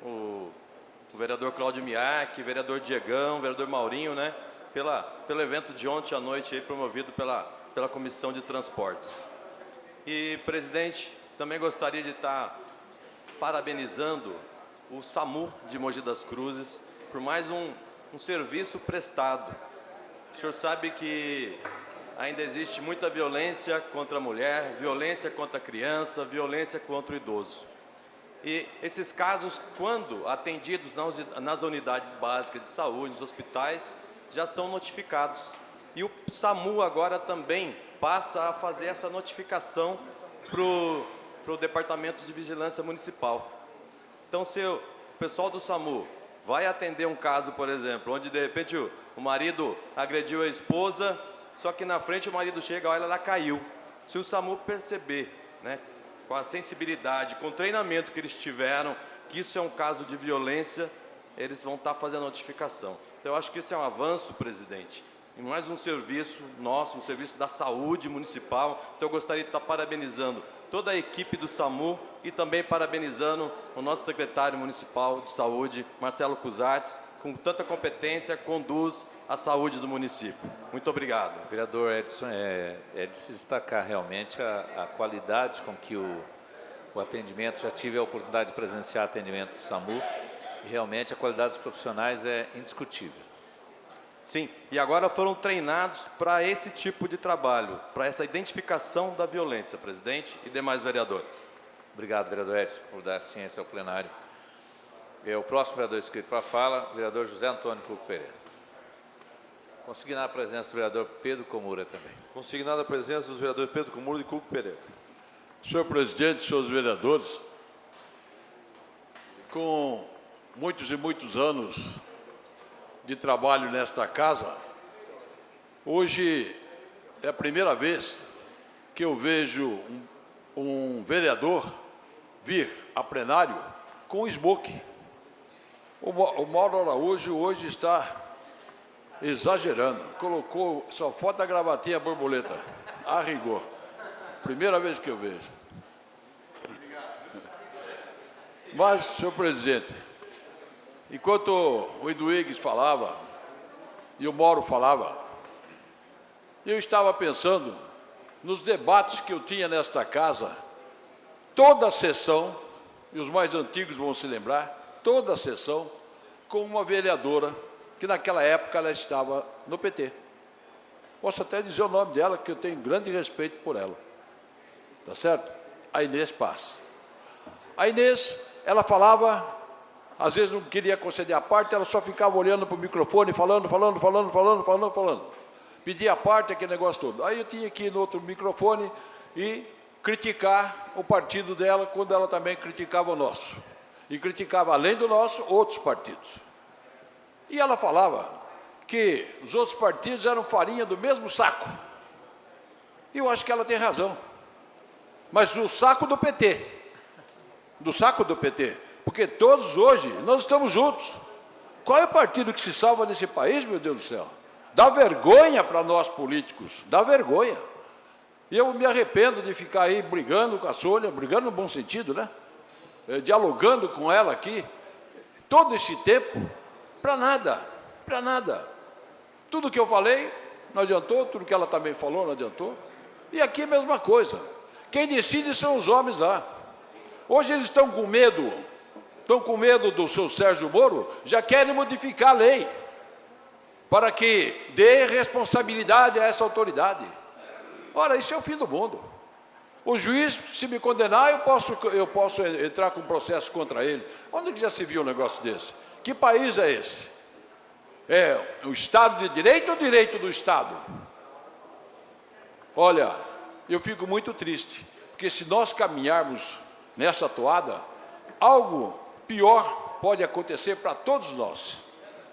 o vereador Cláudio Miak, vereador Diegão, vereador Maurinho, né, pelo evento de ontem à noite aí, promovido pela Comissão de Transportes. E, presidente, também gostaria de estar parabenizando o SAMU de Mogi das Cruzes por mais um serviço prestado. O senhor sabe que ainda existe muita violência contra a mulher, violência contra a criança, violência contra o idoso. E esses casos, quando atendidos nas unidades básicas de saúde, nos hospitais, já são notificados. E o SAMU agora também passa a fazer essa notificação para o Departamento de Vigilância Municipal. Então, se o pessoal do SAMU vai atender um caso, por exemplo, onde de repente o marido agrediu a esposa, só que na frente o marido chega, olha, ela caiu. Se o SAMU perceber, né, com a sensibilidade, com o treinamento que eles tiveram, que isso é um caso de violência, eles vão estar fazendo a notificação. Então, eu acho que isso é um avanço, presidente, e mais um serviço nosso, um serviço da saúde municipal. Então, eu gostaria de estar parabenizando toda a equipe do SAMU e também parabenizando o nosso secretário municipal de saúde, Marcelo Cusatz, com tanta competência, conduz a saúde do município. Muito obrigado. Vereador Edson, é de se destacar realmente a qualidade com que o atendimento, já tive a oportunidade de presenciar atendimento do SAMU, e realmente a qualidade dos profissionais é indiscutível. Sim, e agora foram treinados para esse tipo de trabalho, para essa identificação da violência, presidente e demais vereadores. Obrigado, vereador Edson, por dar ciência ao plenário. O próximo vereador inscrito para a fala, vereador José Antônio Cuco Pereira. Consignar a presença do vereador Pedro Comura também. Consignada a presença dos vereadores Pedro Comura e Cuco Pereira. Senhor presidente, senhores vereadores, com muitos e muitos anos de trabalho nesta casa, hoje é a primeira vez que eu vejo um vereador vir a plenário com smoke. O Mauro Araújo hoje está exagerando, colocou, só falta a gravatinha borboleta, a rigor. Primeira vez que eu vejo. Mas, senhor presidente, enquanto o Eduígues falava e o Mauro falava, eu estava pensando nos debates que eu tinha nesta casa, toda a sessão, e os mais antigos vão se lembrar, toda a sessão, com uma vereadora, que naquela época ela estava no PT. Posso até dizer o nome dela, que eu tenho grande respeito por ela. Tá certo? A Inês Paz. A Inês, ela falava, às vezes não queria conceder a parte, ela só ficava olhando para o microfone, falando. Pedia a parte, aquele negócio todo. Aí eu tinha que ir no outro microfone e criticar o partido dela, quando ela também criticava o nosso. E criticava, além do nosso, outros partidos. E ela falava que os outros partidos eram farinha do mesmo saco. E eu acho que ela tem razão. Mas do saco do PT. Do saco do PT. Porque todos hoje, nós estamos juntos. Qual é o partido que se salva nesse país, meu Deus do céu? Dá vergonha para nós políticos. Dá vergonha. E eu me arrependo de ficar aí brigando com a Sônia, brigando no bom sentido, né? Dialogando com ela aqui, todo esse tempo, para nada, para nada. Tudo que eu falei não adiantou, tudo que ela também falou não adiantou. E aqui a mesma coisa. Quem decide são os homens lá. Hoje eles estão com medo do seu Sérgio Moro, já querem modificar a lei, para que dê responsabilidade a essa autoridade. Ora, isso é o fim do mundo. O juiz, se me condenar, eu posso entrar com processo contra ele. Onde que já se viu um negócio desse? Que país é esse? É o Estado de Direito ou direito do Estado? Olha, eu fico muito triste, porque se nós caminharmos nessa toada, algo pior pode acontecer para todos nós,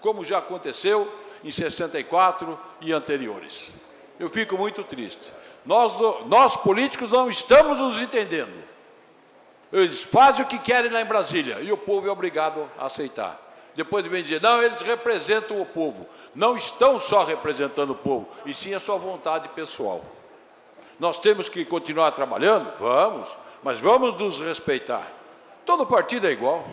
como já aconteceu em 64 e anteriores. Eu fico muito triste. Nós políticos não estamos nos entendendo. Eles fazem o que querem lá em Brasília e o povo é obrigado a aceitar. Depois vem dizer, não, eles representam o povo. Não estão só representando o povo, e sim a sua vontade pessoal. Nós temos que continuar trabalhando? Vamos, mas vamos nos respeitar. Todo partido é igual.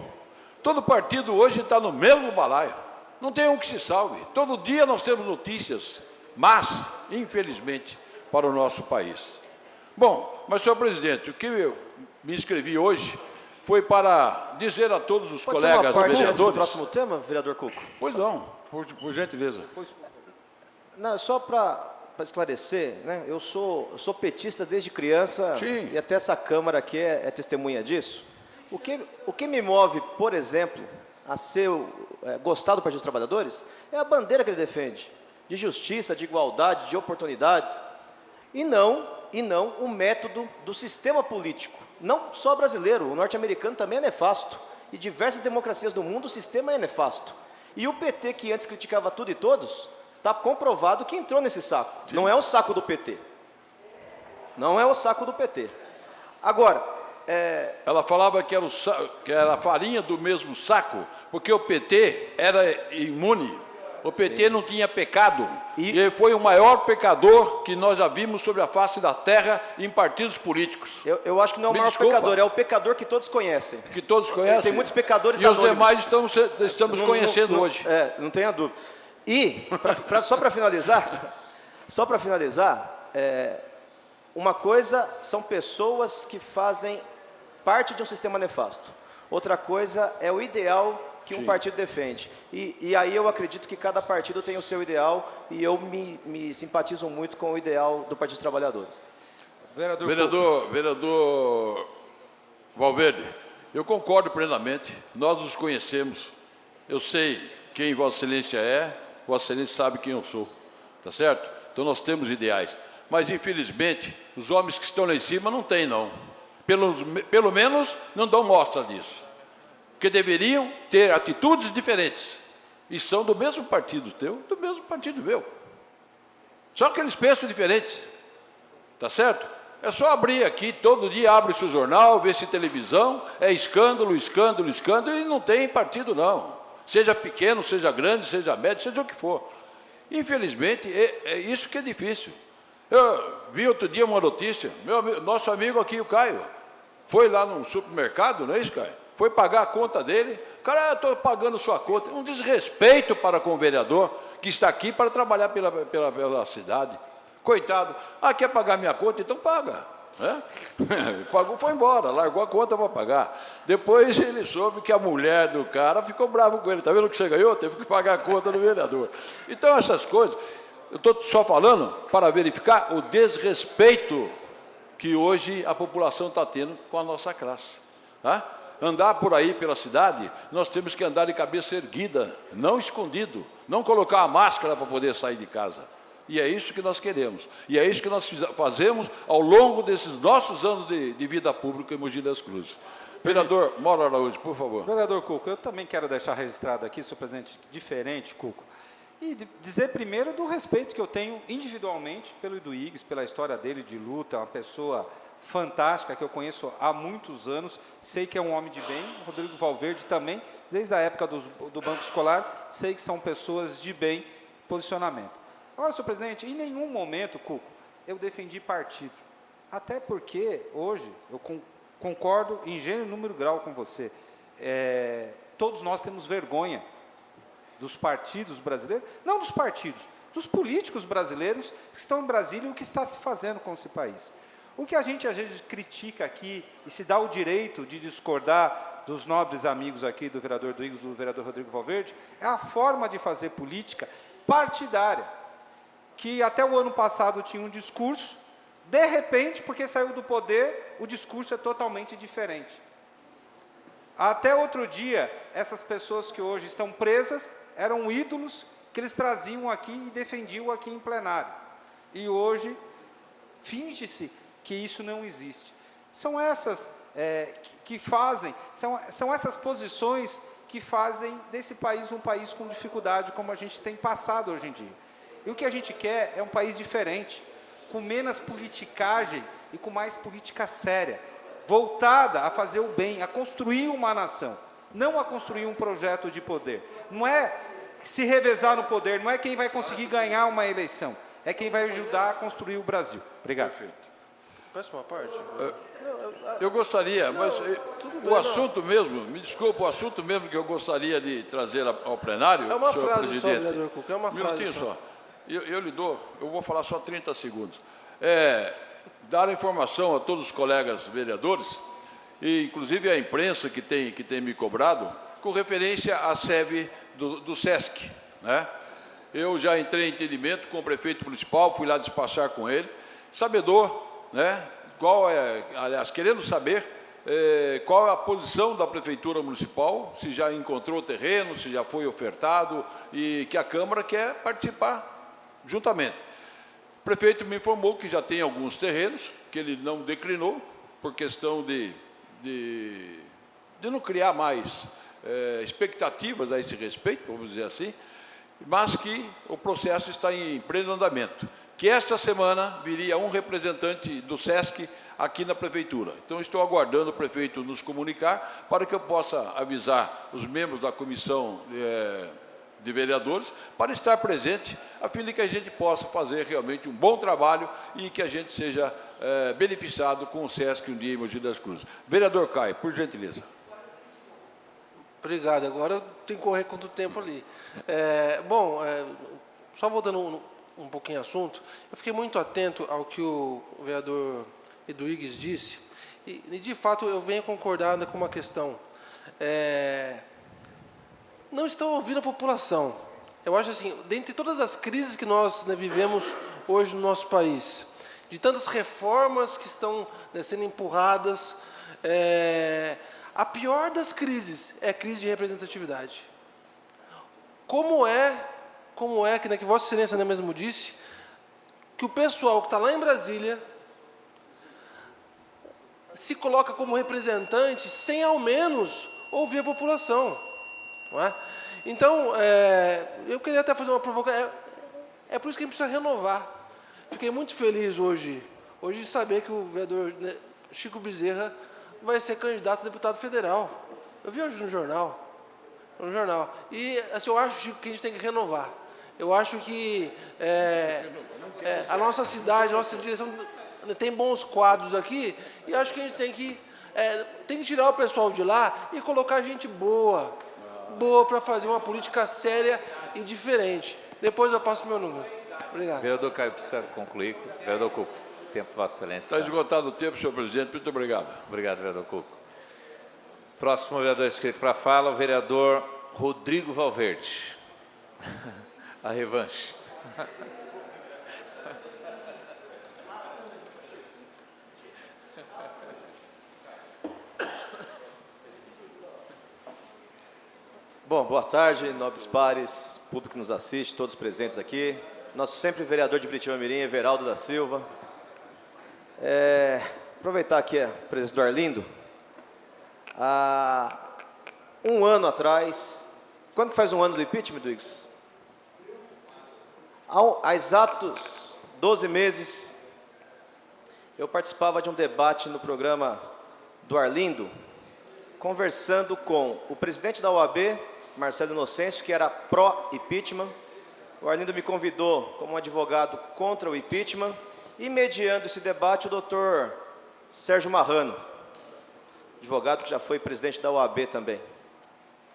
Todo partido hoje está no mesmo balaio. Não tem um que se salve. Todo dia nós temos notícias, mas, infelizmente, para o nosso país. Bom, mas, senhor presidente, o que eu me inscrevi hoje foi para dizer a todos os colegas vereadores... do próximo tema, vereador Cuco? Pois não, por gentileza. Não, só para esclarecer, né, eu sou petista desde criança. Sim. E até essa Câmara aqui é testemunha disso. O que me move, por exemplo, a gostar do Partido dos Trabalhadores é a bandeira que ele defende, de justiça, de igualdade, de oportunidades, e não o método do sistema político. Não só brasileiro, o norte-americano também é nefasto. E diversas democracias do mundo, o sistema é nefasto. E o PT, que antes criticava tudo e todos, está comprovado que entrou nesse saco. Sim. Não é o saco do PT. Não é o saco do PT. Agora... Ela falava que era a farinha do mesmo saco, porque o PT era imune. O PT não tinha pecado. E ele foi o maior pecador que nós já vimos sobre a face da terra em partidos políticos. Eu acho que não é o maior pecador, é o pecador que todos conhecem. Que todos conhecem. Tem muitos pecadores e anônimos. Os demais estamos conhecendo hoje. Não tenha dúvida. E, só para finalizar, uma coisa são pessoas que fazem parte de um sistema nefasto. Outra coisa é o ideal que um partido defende. E aí eu acredito que cada partido tem o seu ideal, e eu me simpatizo muito com o ideal do Partido dos Trabalhadores. Vereador Valverde, eu concordo plenamente, nós nos conhecemos, eu sei quem Vossa Excelência é, Vossa Excelência sabe quem eu sou, tá certo? Então nós temos ideais, mas infelizmente os homens que estão lá em cima não têm, não. Pelo menos não dão mostra disso. Porque deveriam ter atitudes diferentes. E são do mesmo partido teu, do mesmo partido meu. Só que eles pensam diferentes. Tá certo? É só abrir aqui, todo dia abre-se o jornal, vê-se televisão, é escândalo, escândalo, escândalo, e não tem partido não. Seja pequeno, seja grande, seja médio, seja o que for. Infelizmente, é isso que é difícil. Eu vi outro dia uma notícia, nosso amigo aqui, o Caio, foi lá no supermercado, não é isso, Caio? Foi pagar a conta dele, o cara, estou pagando sua conta. Um desrespeito para com o vereador que está aqui para trabalhar pela cidade. Coitado, quer pagar minha conta? Então paga. Pagou, foi embora, largou a conta para pagar. Depois ele soube que a mulher do cara ficou brava com ele. Está vendo o que você ganhou? Teve que pagar a conta do vereador. Então, essas coisas, eu estou só falando para verificar o desrespeito que hoje a população está tendo com a nossa classe. Tá? Andar por aí pela cidade, nós temos que andar de cabeça erguida, não escondido, não colocar a máscara para poder sair de casa. E é isso que nós queremos. E é isso que nós fazemos ao longo desses nossos anos de vida pública em Mogi das Cruzes. Vereador Mauro Araújo, por favor. Vereador Cuco, eu também quero deixar registrado aqui, senhor presidente, diferente, Cuco, e dizer primeiro do respeito que eu tenho individualmente pelo Eduígues, pela história dele de luta, uma pessoa fantástica que eu conheço há muitos anos, sei que é um homem de bem, Rodrigo Valverde também, desde a época do Banco Escolar, sei que são pessoas de bem posicionamento. Agora, senhor presidente, em nenhum momento, Cuco, eu defendi partido, até porque hoje eu concordo em gênero, número e grau com você. Todos nós temos vergonha dos partidos brasileiros, não dos partidos, dos políticos brasileiros que estão em Brasília e o que está se fazendo com esse país. O que a gente às vezes critica aqui e se dá o direito de discordar dos nobres amigos aqui, do vereador Eduígues, do vereador Rodrigo Valverde, é a forma de fazer política partidária, que até o ano passado tinha um discurso, de repente, porque saiu do poder, o discurso é totalmente diferente. Até outro dia, essas pessoas que hoje estão presas eram ídolos que eles traziam aqui e defendiam aqui em plenário. E hoje, finge-se que isso não existe. São essas que fazem, são essas posições que fazem desse país um país com dificuldade, como a gente tem passado hoje em dia. E o que a gente quer é um país diferente, com menos politicagem e com mais política séria, voltada a fazer o bem, a construir uma nação, não a construir um projeto de poder. Não é se revezar no poder, não é quem vai conseguir ganhar uma eleição, é quem vai ajudar a construir o Brasil. Obrigado. Perfeito. Peço uma parte? Eu gostaria, mas o assunto mesmo, me desculpa, o assunto mesmo que eu gostaria de trazer ao plenário, é uma senhor frase presidente. só, vereador Cuco, é uma frase só. Eu vou falar só 30 segundos. Dar informação a todos os colegas vereadores, e inclusive a imprensa que tem me cobrado, com referência à sede do SESC. Né? Eu já entrei em entendimento com o prefeito municipal, fui lá despachar com ele, sabedor, né, aliás, querendo saber qual é a posição da Prefeitura Municipal, se já encontrou terreno, se já foi ofertado, e que a Câmara quer participar juntamente. O prefeito me informou que já tem alguns terrenos, que ele não declinou, por questão de não criar mais expectativas a esse respeito, vamos dizer assim, mas que o processo está em pleno andamento. Que esta semana viria um representante do SESC aqui na Prefeitura. Então, estou aguardando o prefeito nos comunicar para que eu possa avisar os membros da comissão de vereadores para estar presente, a fim de que a gente possa fazer realmente um bom trabalho e que a gente seja beneficiado com o SESC um dia em Mogi das Cruzes. Vereador Caio, por gentileza. Obrigado. Agora eu tenho que correr contra o tempo ali. Só voltando um pouquinho ao assunto, eu fiquei muito atento ao que o vereador Eduígues disse, e de fato eu venho concordando com uma questão. Não estão ouvindo a população. Eu acho assim, dentre todas as crises que nós vivemos hoje no nosso país, de tantas reformas que estão sendo empurradas, a pior das crises é a crise de representatividade. Como é que Vossa Excelência mesmo disse, que o pessoal que está lá em Brasília se coloca como representante sem ao menos ouvir a população. Não é? Então, eu queria até fazer uma provocação. É por isso que a gente precisa renovar. Fiquei muito feliz hoje de saber que o vereador Chico Bezerra vai ser candidato a deputado federal. Eu vi hoje no jornal. E assim, eu acho, Chico, que a gente tem que renovar. Eu acho que a nossa cidade, a nossa direção tem bons quadros aqui, e acho que a gente tem que Tem que tirar o pessoal de lá e colocar gente boa para fazer uma política séria e diferente. Depois eu passo meu número. Obrigado. Vereador Caio, precisa concluir. Vereador Cuco, tempo, Vossa Excelência. Está esgotado o tempo, senhor presidente. Muito obrigado. Obrigado, vereador Cuco. Próximo vereador inscrito para a fala, o vereador Rodrigo Valverde. A revanche. Bom, boa tarde, nobres pares, público que nos assiste, todos presentes aqui. Nosso sempre vereador de Biritiba-Mirim, Everaldo da Silva. Aproveitar aqui a presença do Arlindo. Há um ano atrás, quando que faz um ano do impeachment, Duígues? Há exatos 12 meses, eu participava de um debate no programa do Arlindo, conversando com o presidente da OAB, Marcelo Inocêncio, que era pró-impeachment. O Arlindo me convidou como um advogado contra o impeachment e, mediando esse debate, o doutor Sérgio Marrano, advogado que já foi presidente da OAB também,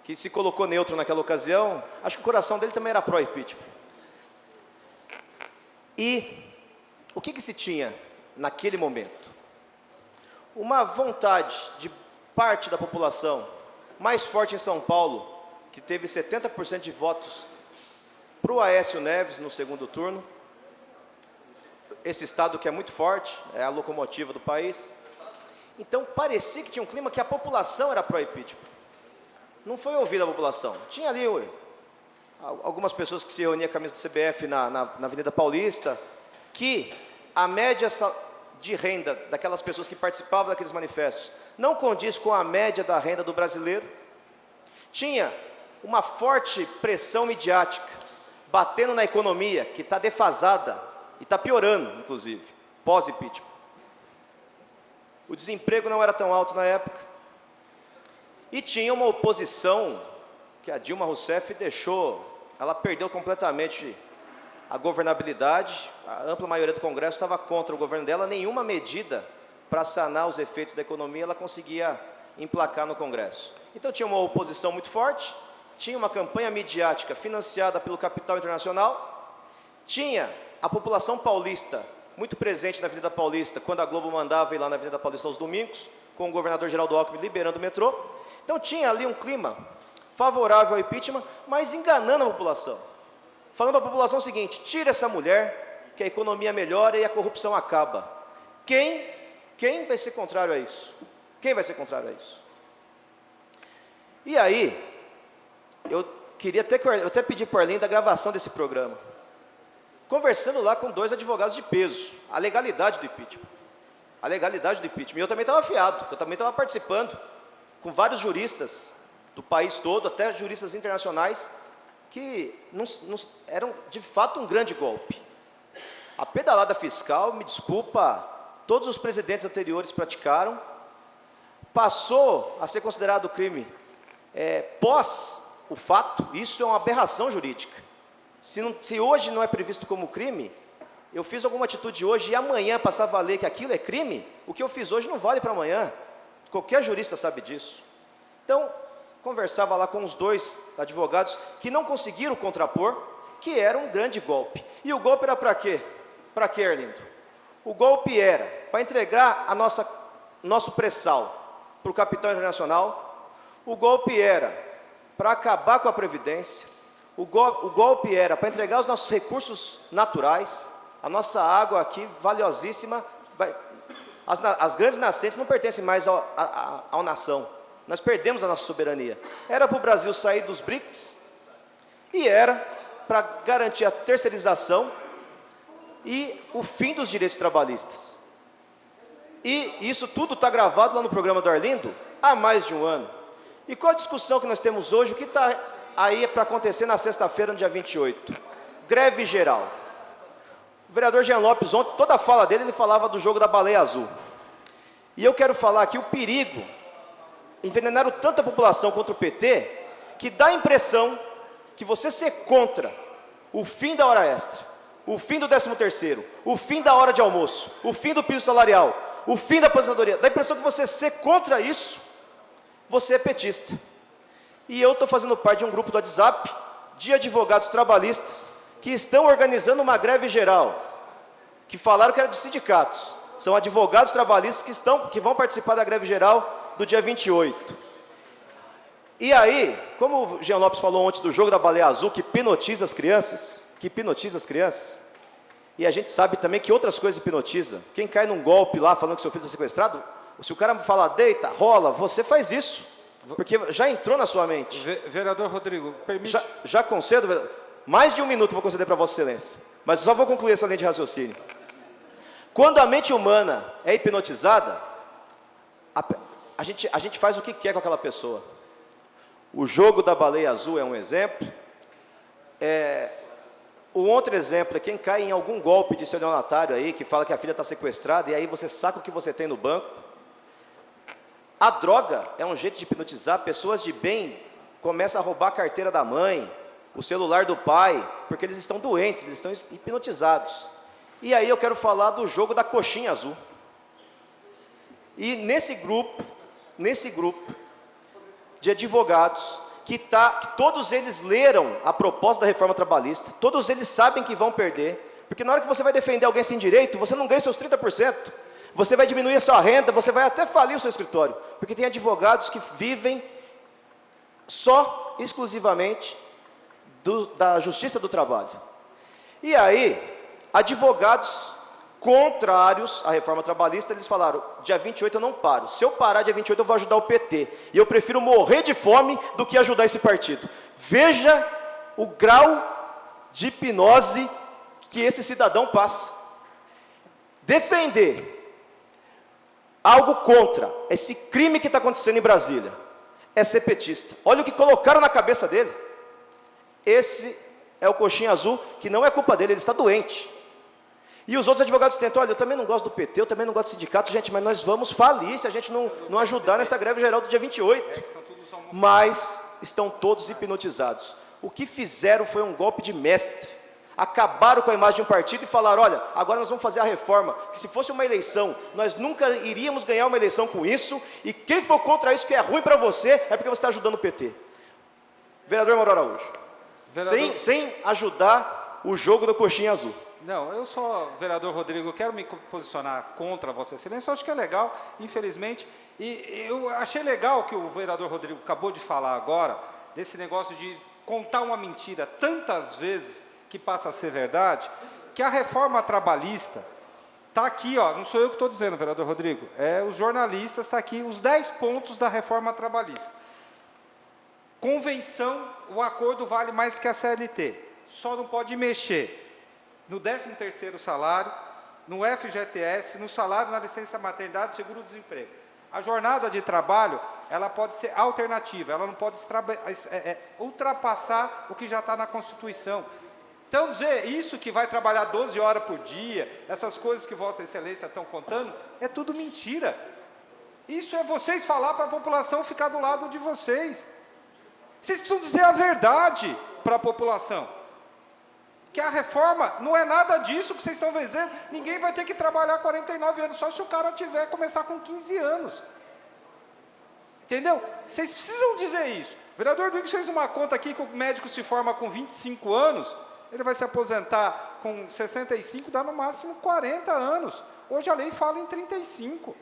que se colocou neutro naquela ocasião. Acho que o coração dele também era pró-impeachment. E o que se tinha naquele momento? Uma vontade de parte da população mais forte em São Paulo, que teve 70% de votos para o Aécio Neves no segundo turno. Esse estado que é muito forte, é a locomotiva do país. Então parecia que tinha um clima que a população era pró-impeachment. Não foi ouvida a população. Tinha ali algumas pessoas que se reuniam com a camisa do CBF na Avenida Paulista, que a média de renda daquelas pessoas que participavam daqueles manifestos não condiz com a média da renda do brasileiro. Tinha uma forte pressão midiática, batendo na economia, que está defasada, e está piorando, inclusive, pós-impeachment. O desemprego não era tão alto na época, e tinha uma oposição que a Dilma Rousseff ela perdeu completamente a governabilidade. A ampla maioria do Congresso estava contra o governo dela. Nenhuma medida para sanar os efeitos da economia ela conseguia emplacar no Congresso. Então tinha uma oposição muito forte, tinha uma campanha midiática financiada pelo capital internacional, tinha a população paulista muito presente na Avenida Paulista, quando a Globo mandava ir lá na Avenida Paulista aos domingos, com o governador Geraldo Alckmin liberando o metrô. Então tinha ali um clima favorável ao impeachment, mas enganando a população. Falando para a população o seguinte: tira essa mulher, que a economia melhora e a corrupção acaba. Quem vai ser contrário a isso? Quem vai ser contrário a isso? E aí, eu até pedi para o Arlindo a gravação desse programa, conversando lá com 2 advogados de peso, a legalidade do impeachment. A legalidade do impeachment. E eu também estava afiado, eu também estava participando, com vários juristas do país todo, até juristas internacionais, que eram de fato um grande golpe. A pedalada fiscal, me desculpa, todos os presidentes anteriores praticaram, passou a ser considerado crime pós o fato. Isso é uma aberração jurídica. Se hoje não é previsto como crime, eu fiz alguma atitude hoje e amanhã passar a valer que aquilo é crime, o que eu fiz hoje não vale para amanhã. Qualquer jurista sabe disso. Então, conversava lá com os 2 advogados que não conseguiram contrapor, que era um grande golpe. E o golpe era para quê? Para quê, Arlindo? O golpe era para entregar nosso pré-sal para o capital internacional. O golpe era para acabar com a Previdência. O golpe era para entregar os nossos recursos naturais, a nossa água aqui, valiosíssima. As grandes nascentes não pertencem mais à nação. Nós perdemos a nossa soberania. Era para o Brasil sair dos BRICS e era para garantir a terceirização e o fim dos direitos trabalhistas. E isso tudo está gravado lá no programa do Arlindo há mais de um ano. E qual a discussão que nós temos hoje? O que está aí para acontecer na sexta-feira, no dia 28? Greve geral. O vereador Jean Lopes, ontem, toda a fala dele, ele falava do jogo da baleia azul. E eu quero falar aqui o perigo. Envenenaram tanto a população contra o PT, que dá a impressão que você ser contra o fim da hora extra, o fim do 13º, o fim da hora de almoço, o fim do piso salarial, o fim da aposentadoria. Dá a impressão que você ser contra isso, você é petista. E eu estou fazendo parte de um grupo do WhatsApp de advogados trabalhistas que estão organizando uma greve geral, que falaram que era de sindicatos. São advogados trabalhistas que vão participar da greve geral do dia 28. E aí, como o Jean Lopes falou ontem do jogo da baleia azul, que hipnotiza as crianças, e a gente sabe também que outras coisas hipnotiza. Quem cai num golpe lá falando que seu filho está sequestrado, se o cara falar deita, rola, você faz isso, porque já entrou na sua mente. Vereador Rodrigo, permite... Já concedo, mais de 1 minuto vou conceder para Vossa Excelência, mas só vou concluir essa linha de raciocínio. Quando a mente humana é hipnotizada, a gente faz o que quer com aquela pessoa. O jogo da baleia azul é um exemplo. O outro exemplo é quem cai em algum golpe de estelionatário aí, que fala que a filha está sequestrada, e aí você saca o que você tem no banco. A droga é um jeito de hipnotizar. Pessoas de bem começam a roubar a carteira da mãe, o celular do pai, porque eles estão doentes, eles estão hipnotizados. E aí eu quero falar do jogo da coxinha azul. E nesse grupo de advogados, que todos eles leram a proposta da reforma trabalhista, todos eles sabem que vão perder, porque na hora que você vai defender alguém sem direito, você não ganha seus 30%, você vai diminuir a sua renda, você vai até falir o seu escritório, porque tem advogados que vivem exclusivamente da justiça do trabalho. E aí, advogados contrários à reforma trabalhista, eles falaram, dia 28 eu não paro, se eu parar dia 28 eu vou ajudar o PT, e eu prefiro morrer de fome do que ajudar esse partido. Veja o grau de hipnose que esse cidadão passa. Defender algo contra esse crime que está acontecendo em Brasília é ser petista. Olha o que colocaram na cabeça dele. Esse é o coxinha azul, que não é culpa dele, ele está doente. E os outros advogados tentam, olha, eu também não gosto do PT, eu também não gosto do sindicato, gente, mas nós vamos falir se a gente não ajudar nessa greve geral do dia 28. Mas estão todos hipnotizados. O que fizeram foi um golpe de mestre. Acabaram com a imagem de um partido e falaram, olha, agora nós vamos fazer a reforma, que se fosse uma eleição, nós nunca iríamos ganhar uma eleição com isso, e quem for contra isso, que é ruim para você, é porque você está ajudando o PT. Vereador Mauro Araújo. Sem ajudar o jogo da coxinha azul. Não, eu sou vereador Rodrigo, eu quero me posicionar contra Vossa Excelência, eu acho que é legal, infelizmente, e eu achei legal que o vereador Rodrigo acabou de falar agora, desse negócio de contar uma mentira tantas vezes que passa a ser verdade, que a reforma trabalhista está aqui, ó, não sou eu que estou dizendo, vereador Rodrigo, os jornalistas, está aqui, os 10 pontos da reforma trabalhista. Convenção, o acordo vale mais que a CLT, só não pode mexer no 13º salário, no FGTS, no salário, na licença maternidade, seguro-desemprego. A jornada de trabalho, ela pode ser alternativa, ela não pode ultrapassar o que já está na Constituição. Então, dizer isso que vai trabalhar 12 horas por dia, essas coisas que Vossa Excelência estão contando, é tudo mentira. Isso é vocês falar para a população ficar do lado de vocês. Vocês precisam dizer a verdade para a população. Que a reforma não é nada disso que vocês estão dizendo. Ninguém vai ter que trabalhar 49 anos, só se o cara começar com 15 anos. Entendeu? Vocês precisam dizer isso. O vereador Duque fez uma conta aqui que o médico se forma com 25 anos, ele vai se aposentar com 65, dá no máximo 40 anos. Hoje a lei fala em 35,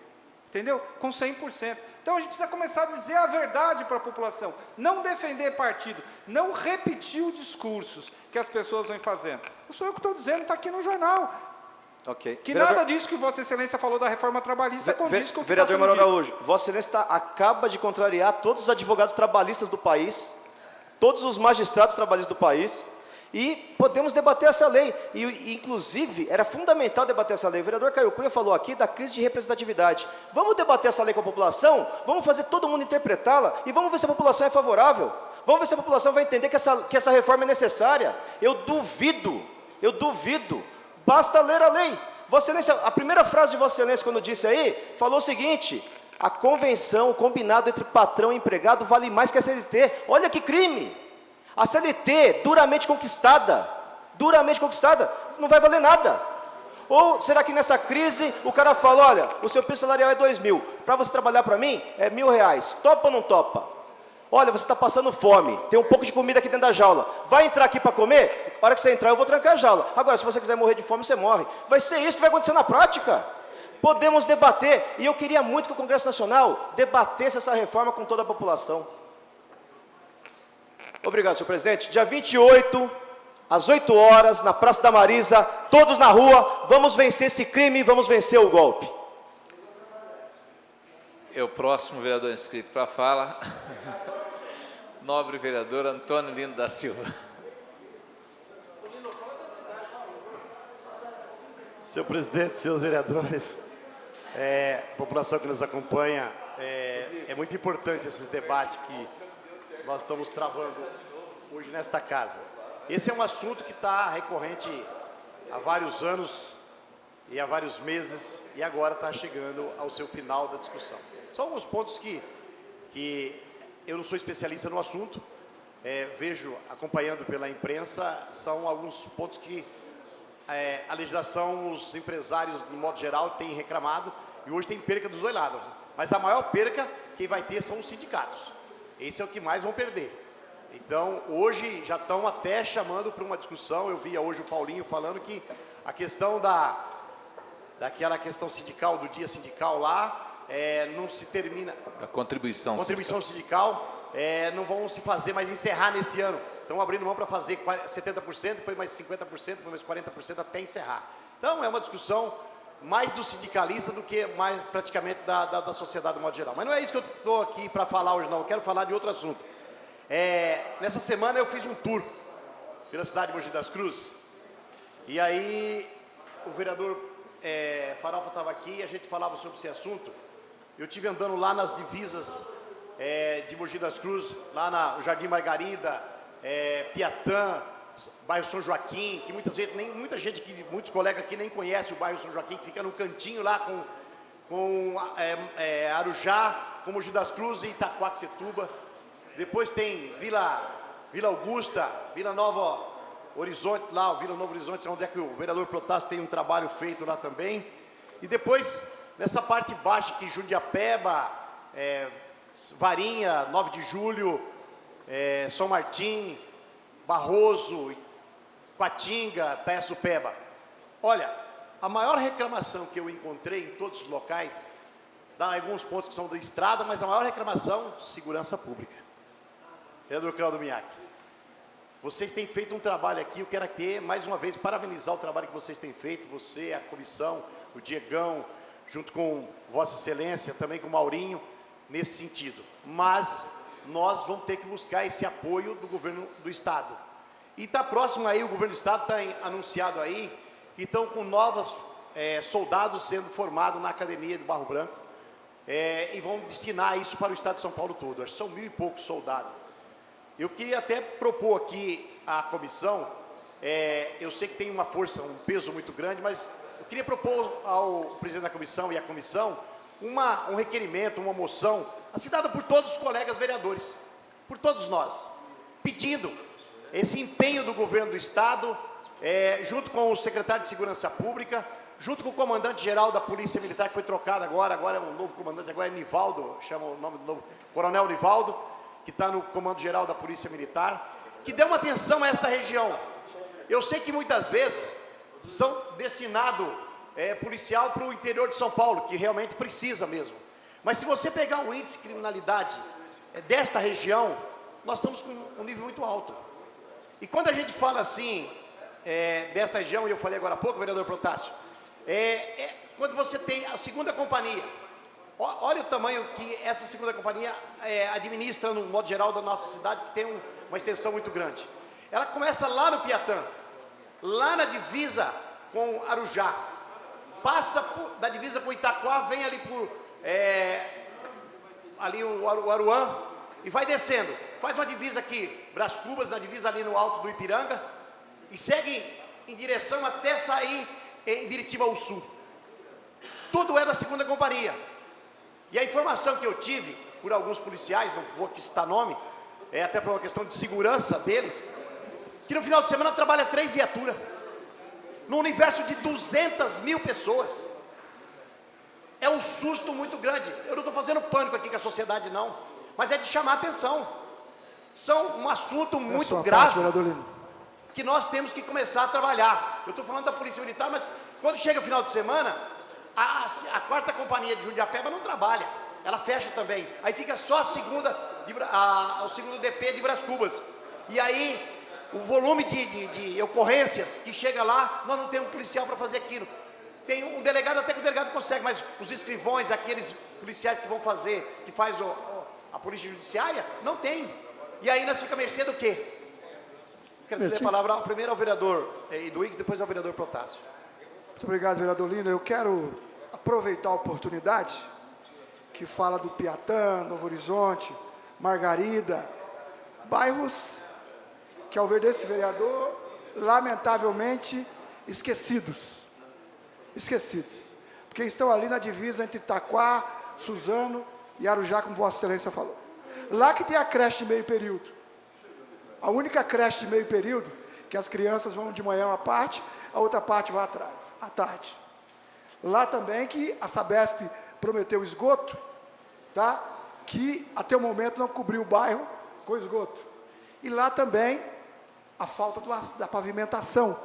entendeu? Com 100%. Então a gente precisa começar a dizer a verdade para a população, não defender partido, não repetir os discursos que as pessoas vão fazendo. Não sou eu que estou dizendo, está aqui no jornal. Okay. Que vereador... nada disso que Vossa Excelência falou da reforma trabalhista condiz com o que está sendo dito. Vereador Mauro Araújo, Vossa Excelência acaba de contrariar todos os advogados trabalhistas do país, todos os magistrados trabalhistas do país, e podemos debater essa lei. E, inclusive, era fundamental debater essa lei. O vereador Caio Cunha falou aqui da crise de representatividade. Vamos debater essa lei com a população, vamos fazer todo mundo interpretá-la, e vamos ver se a população é favorável. Vamos ver se a população vai entender que essa reforma é necessária. Eu duvido. Basta ler a lei. Vossa Excelência, a primeira frase de Vossa Excelência, quando disse aí, falou o seguinte: a convenção, o combinado entre patrão e empregado vale mais que a CLT. Olha que crime! A CLT, duramente conquistada, não vai valer nada. Ou será que nessa crise o cara fala, olha, o seu piso salarial é 2.000, para você trabalhar para mim é R$1.000, topa ou não topa? Olha, você está passando fome, tem um pouco de comida aqui dentro da jaula, vai entrar aqui para comer? A hora que você entrar eu vou trancar a jaula. Agora, se você quiser morrer de fome, você morre. Vai ser isso que vai acontecer na prática. Podemos debater, e eu queria muito que o Congresso Nacional debatesse essa reforma com toda a população. Obrigado, senhor presidente. Dia 28, às 8 horas, na Praça da Marisa, todos na rua, vamos vencer esse crime, vamos vencer o golpe. O próximo vereador inscrito para a fala, nobre vereador Antônio Lino da Silva. Senhor presidente, senhores vereadores, população que nos acompanha, é muito importante esse debate que nós estamos travando hoje nesta casa. Esse é um assunto que está recorrente há vários anos e há vários meses e agora está chegando ao seu final da discussão. São alguns pontos que eu não sou especialista no assunto, vejo acompanhando pela imprensa, são alguns pontos que a legislação, os empresários, de modo geral, têm reclamado e hoje tem perca dos dois lados. Mas a maior perca quem vai ter são os sindicatos. Esse é o que mais vão perder. Então, hoje já estão até chamando para uma discussão, eu via hoje o Paulinho falando que a questão daquela questão sindical, do dia sindical lá, não se termina. A contribuição sindical, não vão se fazer, mas encerrar nesse ano. Estão abrindo mão para fazer 70%, depois mais 50%, depois mais 40% até encerrar. Então, é uma discussão mais do sindicalista do que mais praticamente da sociedade de modo geral. Mas não é isso que eu estou aqui para falar hoje, não. Eu quero falar de outro assunto. Nessa semana eu fiz um tour pela cidade de Mogi das Cruzes. E aí o vereador Farofa estava aqui e a gente falava sobre esse assunto. Eu estive andando lá nas divisas de Mogi das Cruzes, lá no Jardim Margarida, Piatã, bairro São Joaquim, que muitos colegas aqui nem conhecem o bairro São Joaquim, que fica no cantinho lá com Arujá, com Mogi das Cruzes e Itaquaquecetuba. Depois tem Vila Augusta, Vila Nova Horizonte, lá, o Vila Novo Horizonte, onde é que o vereador Protássio tem um trabalho feito lá também. E depois, nessa parte baixa aqui, Jundiapeba, Varinha, 9 de Julho, São Martim, Barroso, Quatinga, Taessupeba. Olha, a maior reclamação que eu encontrei em todos os locais, dá alguns pontos que são da estrada, mas a maior reclamação, segurança pública. Vereador Claudio Miak, vocês têm feito um trabalho aqui, eu quero mais uma vez, parabenizar o trabalho que vocês têm feito, você, a comissão, o Diegão, junto com Vossa Excelência, também com o Maurinho, nesse sentido. Mas nós vamos ter que buscar esse apoio do governo do Estado. E está próximo aí, o governo do Estado está anunciado aí, que estão com novos soldados sendo formados na Academia de Barro Branco, e vão destinar isso para o Estado de São Paulo todo. Acho que são 1.000 e poucos soldados. Eu queria até propor aqui à comissão, eu sei que tem uma força, um peso muito grande, mas eu queria propor ao presidente da comissão e à comissão um requerimento, uma moção, assinada por todos os colegas vereadores, por todos nós, pedindo esse empenho do governo do Estado, junto com o secretário de Segurança Pública, junto com o comandante-geral da Polícia Militar, que foi trocado agora é um novo comandante, agora é Nivaldo, chama o nome do novo, Coronel Nivaldo, que está no comando-geral da Polícia Militar, que dê uma atenção a esta região. Eu sei que muitas vezes são destinados policial para o interior de São Paulo, que realmente precisa mesmo. Mas se você pegar o índice de criminalidade desta região, nós estamos com um nível muito alto. E quando a gente fala assim, desta região, e eu falei agora há pouco, vereador Protássio, quando você tem a segunda companhia, olha o tamanho que essa segunda companhia administra no modo geral da nossa cidade, que tem uma extensão muito grande. Ela começa lá no Piatã, lá na divisa com Arujá, passa da divisa com Itaquá, vem ali por ali o Aruã e vai descendo. Faz uma divisa aqui, Brás Cubas, na divisa ali no alto do Ipiranga, e segue em direção até sair em Biritiba ao sul. Tudo é da segunda companhia. E a informação que eu tive por alguns policiais, não vou aqui citar nome, até por uma questão de segurança deles, que no final de semana trabalha 3 viaturas. no universo de 200 mil pessoas. É um susto muito grande. Eu não estou fazendo pânico aqui com a sociedade, não, mas é de chamar a atenção. São um assunto muito grave que nós temos que começar a trabalhar. Eu estou falando da Polícia Militar, mas quando chega o final de semana, a 4ª Companhia de Jundiapeba não trabalha. Ela fecha também. Aí fica só o 2º DP de Brás Cubas. E aí, o volume de ocorrências que chega lá, nós não temos policial para fazer aquilo. Tem um delegado, até que o delegado consegue, mas os escrivões, aqueles policiais que vão fazer, que faz a polícia judiciária, não tem. E aí nós ficamos à mercê do quê? Quero ceder a palavra primeiro ao vereador Eduígues, depois ao vereador Protásio. Muito obrigado, vereador Lino. Eu quero aproveitar a oportunidade que fala do Piatã, Novo Horizonte, Margarida, bairros que, ao ver desse vereador, lamentavelmente esquecidos. Esquecidos. Porque estão ali na divisa entre Itaquá, Suzano e Arujá, como Vossa Excelência falou. Lá que tem a creche de meio período. A única creche de meio período, que as crianças vão de manhã uma parte, a outra parte vai atrás, à tarde. Lá também que a Sabesp prometeu esgoto, tá? Que até o momento não cobriu o bairro com esgoto. E lá também a falta da pavimentação.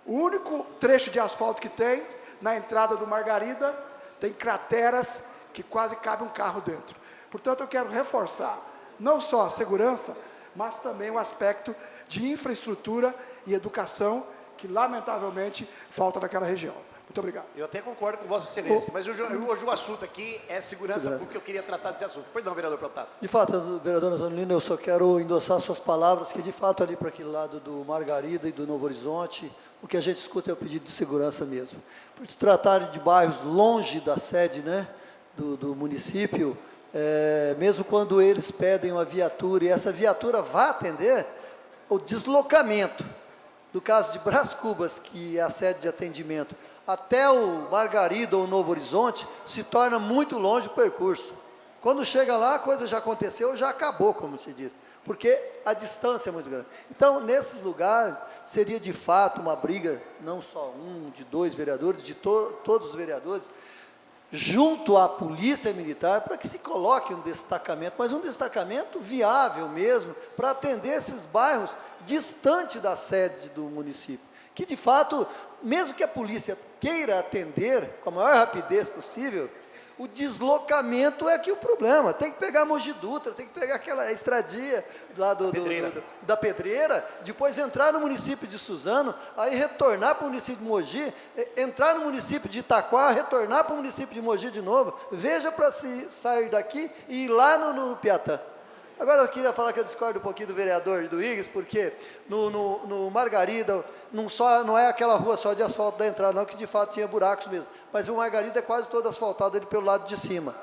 O único trecho de asfalto que tem, na entrada do Margarida, tem crateras que quase cabe um carro dentro. Portanto, eu quero reforçar não só a segurança, mas também o aspecto de infraestrutura e educação que, lamentavelmente, falta naquela região. Muito obrigado. Eu até concordo com Vossa Excelência, mas hoje o assunto aqui é segurança pública, eu queria tratar desse assunto. Perdão, vereador Protásio. De fato, vereador Antônio Lino, eu só quero endossar suas palavras, que de fato ali para aquele lado do Margarida e do Novo Horizonte, o que a gente escuta é o pedido de segurança mesmo. Por se tratar de bairros longe da sede, né, do município, mesmo quando eles pedem uma viatura e essa viatura vai atender, o deslocamento, do caso de Brás Cubas, que é a sede de atendimento, até o Margarida ou Novo Horizonte, se torna muito longe o percurso. Quando chega lá, a coisa já aconteceu, já acabou, como se diz, porque a distância é muito grande. Então, nesses lugares, seria de fato uma briga, não só de dois vereadores, de todos os vereadores, junto à Polícia Militar, para que se coloque um destacamento, mas um destacamento viável mesmo, para atender esses bairros distante da sede do município, que de fato, mesmo que a polícia queira atender com a maior rapidez possível, o deslocamento é que o problema, tem que pegar a Mogi Dutra, tem que pegar aquela estradia lá da Pedreira, depois entrar no município de Suzano, aí retornar para o município de Mogi, entrar no município de Itaquá, retornar para o município de Mogi de novo, veja para se sair daqui e ir lá no Piatã. Agora eu queria falar que eu discordo um pouquinho do vereador do Igues, porque no Margarida não é aquela rua só de asfalto da entrada, não, que de fato tinha buracos mesmo, mas o Margarida é quase todo asfaltado ali pelo lado de cima.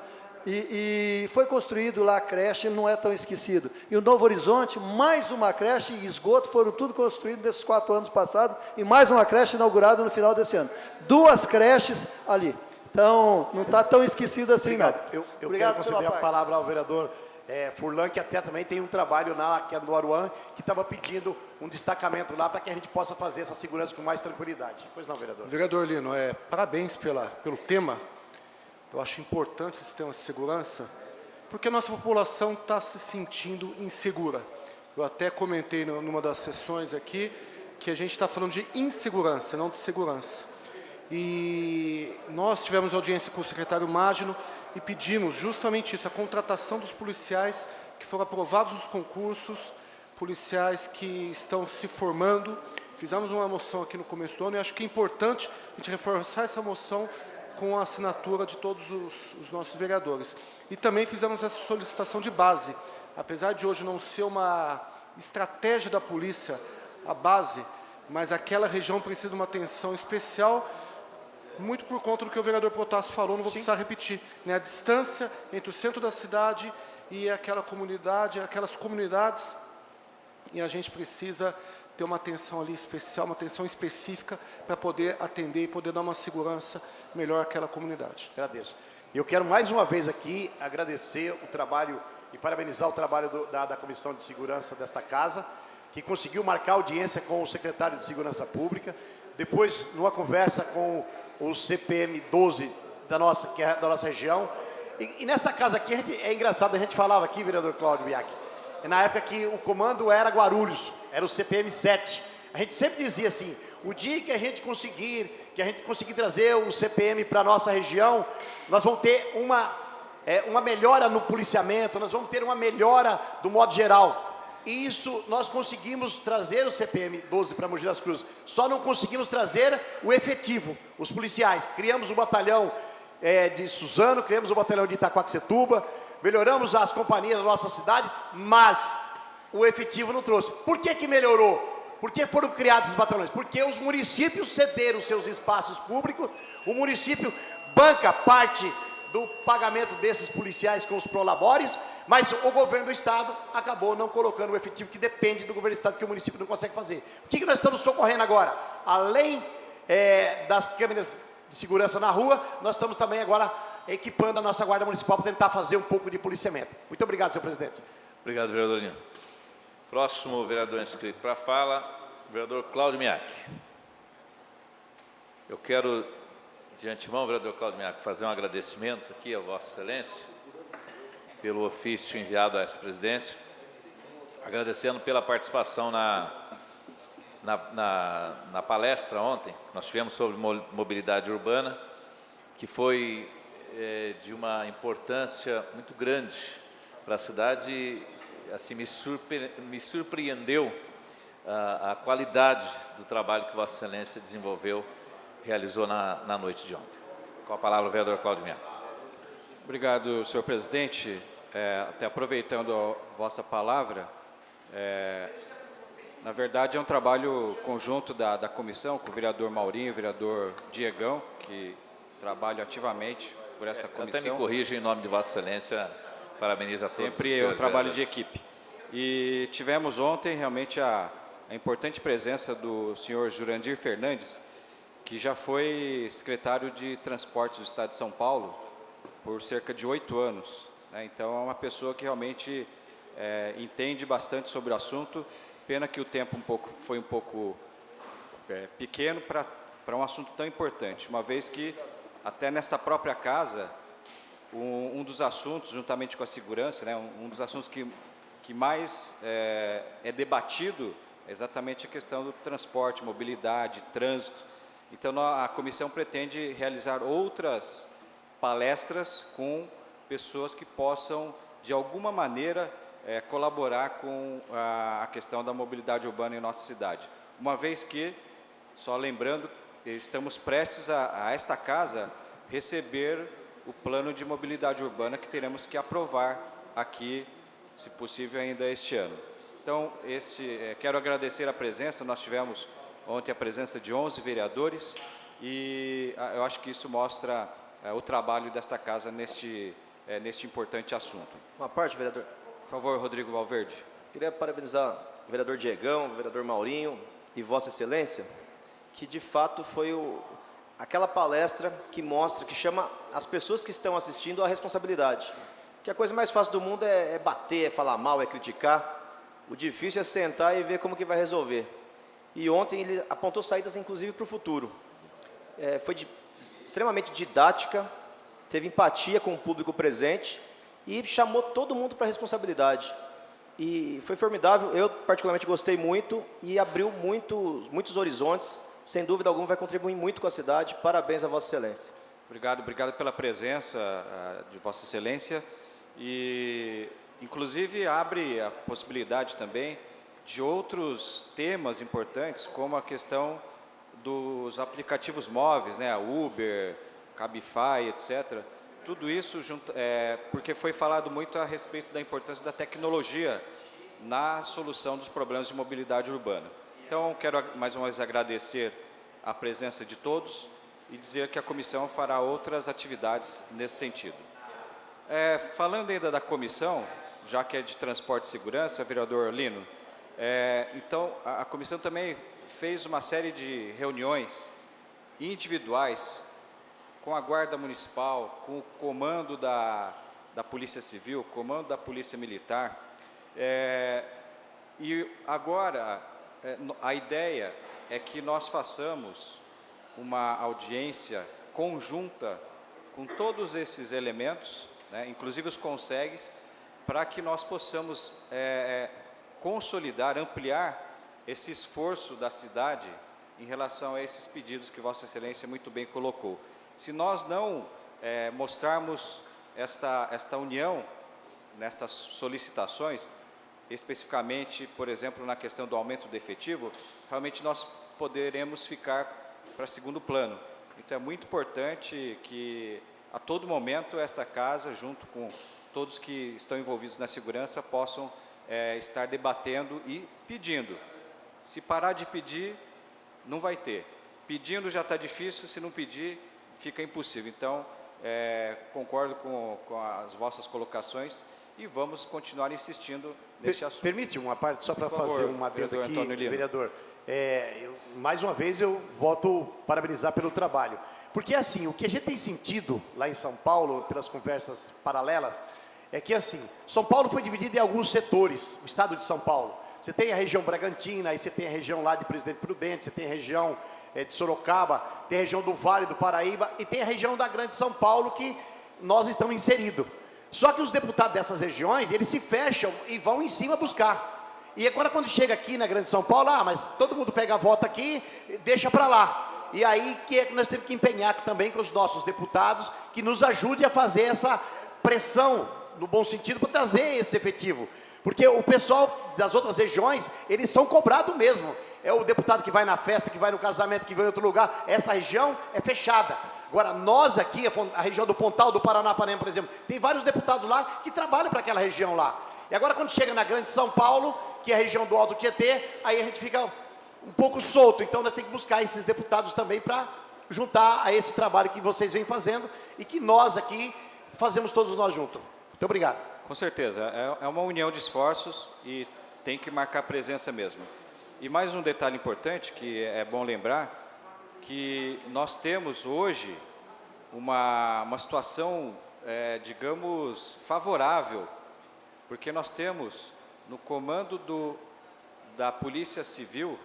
E foi construído lá a creche, ele não é tão esquecido. E o Novo Horizonte, mais uma creche e esgoto foram tudo construídos nesses 4 anos passados, e mais uma creche inaugurada no final desse ano. 2 creches ali. Então, não está tão esquecido assim, não. Eu quero conceder a palavra ao vereador Furlan, que até também tem um trabalho que é do Aruan, que estava pedindo um destacamento lá para que a gente possa fazer essa segurança com mais tranquilidade. Pois não, vereador? Vereador Lino, parabéns pelo tema. Eu acho importante esse tema de segurança, porque a nossa população está se sentindo insegura. Eu até comentei numa das sessões aqui que a gente está falando de insegurança, não de segurança. E nós tivemos audiência com o secretário Magno e pedimos justamente isso, a contratação dos policiais que foram aprovados nos concursos, policiais que estão se formando. Fizemos uma moção aqui no começo do ano e acho que é importante a gente reforçar essa moção com a assinatura de todos os nossos vereadores. E também fizemos essa solicitação de base. Apesar de hoje não ser uma estratégia da polícia, a base, mas aquela região precisa de uma atenção especial, muito por conta do que o vereador Protásio falou, não vou precisar repetir, né? A distância entre o centro da cidade e aquela comunidade, aquelas comunidades, e a gente precisa ter uma atenção ali especial, uma atenção específica para poder atender e poder dar uma segurança melhor àquela comunidade. Agradeço. E eu quero mais uma vez aqui agradecer o trabalho e parabenizar o trabalho da Comissão de Segurança desta casa, que conseguiu marcar audiência com o secretário de Segurança Pública, depois numa conversa com o CPM 12 que é da nossa região. E nessa casa aqui, é engraçado, a gente falava aqui, vereador Cláudio Biak, na época que o comando era Guarulhos, era o CPM 7. A gente sempre dizia assim, o dia que a gente conseguir trazer o CPM para a nossa região, nós vamos ter uma melhora no policiamento, nós vamos ter uma melhora do modo geral. E isso, nós conseguimos trazer o CPM 12 para Mogi das Cruzes, só não conseguimos trazer o efetivo, os policiais. Criamos um batalhão de Suzano, criamos um batalhão de Itaquaquecetuba, melhoramos as companhias da nossa cidade, mas o efetivo não trouxe. Por que melhorou? Por que foram criados esses batalhões? Porque os municípios cederam seus espaços públicos, o município banca parte do pagamento desses policiais com os prolabores, mas o governo do estado acabou não colocando o efetivo que depende do governo do estado, que o município não consegue fazer. O que nós estamos socorrendo agora? Além das câmeras de segurança na rua, nós estamos também agora equipando a nossa guarda municipal para tentar fazer um pouco de policiamento. Muito obrigado, senhor presidente. Obrigado, vereador Lino. Próximo vereador inscrito para a fala, vereador Cláudio Miak. Eu quero, de antemão, vereador Cláudio Miak, fazer um agradecimento aqui a Vossa Excelência pelo ofício enviado a essa presidência, agradecendo pela participação na palestra ontem, nós tivemos sobre mobilidade urbana, que foi de uma importância muito grande para a cidade. Assim, me surpreendeu a qualidade do trabalho que Vossa Excelência realizou na noite de ontem. Com a palavra, o vereador Cláudio Miak. Obrigado, senhor presidente. Até aproveitando a vossa palavra, na verdade é um trabalho conjunto da comissão, com o vereador Maurinho e o vereador Diegão, que trabalham ativamente por essa comissão. Até me corrija em nome de Vossa Excelência, parabenizo a todos. Sempre é um trabalho de equipe. E tivemos ontem realmente a importante presença do senhor Jurandir Fernandes, que já foi secretário de Transportes do Estado de São Paulo por cerca de 8 anos. Então, é uma pessoa que realmente entende bastante sobre o assunto. Pena que o tempo foi um pouco pequeno para um assunto tão importante, uma vez que, até nesta própria casa, um dos assuntos, juntamente com a segurança, um dos assuntos que mais é debatido é exatamente a questão do transporte, mobilidade, trânsito. Então, a comissão pretende realizar outras palestras com pessoas que possam, de alguma maneira, colaborar com a questão da mobilidade urbana em nossa cidade. Uma vez que, só lembrando, estamos prestes a esta casa receber o plano de mobilidade urbana que teremos que aprovar aqui, se possível, ainda este ano. Então, quero agradecer a presença. Nós tivemos ontem a presença de 11 vereadores e eu acho que isso mostra o trabalho desta casa neste importante assunto. Uma parte, vereador. Por favor, Rodrigo Valverde. Queria parabenizar o vereador Diegão, o vereador Maurinho e Vossa Excelência, que de fato foi aquela palestra que mostra, que chama as pessoas que estão assistindo à responsabilidade. Porque a coisa mais fácil do mundo é bater, é falar mal, é criticar. O difícil é sentar e ver como que vai resolver. E ontem ele apontou saídas, inclusive, para o futuro. Foi extremamente didática, teve empatia com o público presente e chamou todo mundo para a responsabilidade. E foi formidável, eu particularmente gostei muito e abriu muitos horizontes. Sem dúvida alguma vai contribuir muito com a cidade. Parabéns a Vossa Excelência. Obrigado pela presença de Vossa Excelência. E, inclusive, abre a possibilidade também de outros temas importantes, como a questão dos aplicativos móveis, a Uber, Cabify, etc. Tudo isso porque foi falado muito a respeito da importância da tecnologia na solução dos problemas de mobilidade urbana. Então, quero mais uma vez agradecer a presença de todos e dizer que a comissão fará outras atividades nesse sentido. Falando ainda da comissão, já que é de transporte e segurança, vereador Lino, então a comissão também fez uma série de reuniões individuais com a Guarda Municipal, com o comando da Polícia Civil, comando da Polícia Militar, e agora a ideia é que nós façamos uma audiência conjunta com todos esses elementos, né, inclusive os consegues, para que nós possamos consolidar, ampliar esse esforço da cidade em relação a esses pedidos que Vossa Excelência muito bem colocou. Se nós não mostrarmos esta união nestas solicitações, especificamente, por exemplo, na questão do aumento do efetivo, realmente nós poderemos ficar para segundo plano. Então, é muito importante que, a todo momento, esta casa, junto com todos que estão envolvidos na segurança, possam estar debatendo e pedindo. Se parar de pedir, não vai ter. Pedindo já está difícil, se não pedir, fica impossível. Então, concordo com as vossas colocações e vamos continuar insistindo nesse assunto. Permite uma parte, só para fazer uma adendo aqui, Antônio Lima. vereador. Mais uma vez eu volto a parabenizar pelo trabalho. Porque, assim, o que a gente tem sentido lá em São Paulo, pelas conversas paralelas, é que, assim, São Paulo foi dividido em alguns setores, o estado de São Paulo. Você tem a região Bragantina, aí você tem a região lá de Presidente Prudente, você tem a região de Sorocaba, tem a região do Vale do Paraíba e tem a região da Grande São Paulo que nós estamos inseridos. Só que os deputados dessas regiões, eles se fecham e vão em cima buscar. E agora quando chega aqui na Grande São Paulo, mas todo mundo pega a volta aqui, deixa para lá. E aí que nós temos que empenhar também com os nossos deputados, que nos ajude a fazer essa pressão, no bom sentido, para trazer esse efetivo. Porque o pessoal das outras regiões, eles são cobrados mesmo. É o deputado que vai na festa, que vai no casamento, que vai em outro lugar. Essa região é fechada. Agora, nós aqui, a região do Pontal, do Paranapanema, por exemplo, tem vários deputados lá que trabalham para aquela região lá. E agora, quando chega na Grande São Paulo, que é a região do Alto Tietê, aí a gente fica um pouco solto. Então, nós temos que buscar esses deputados também para juntar a esse trabalho que vocês vêm fazendo e que nós aqui fazemos todos nós juntos. Muito obrigado. Com certeza, é uma união de esforços e tem que marcar presença mesmo. E mais um detalhe importante que é bom lembrar, que nós temos hoje uma situação, digamos, favorável, porque nós temos no comando da Polícia Civil,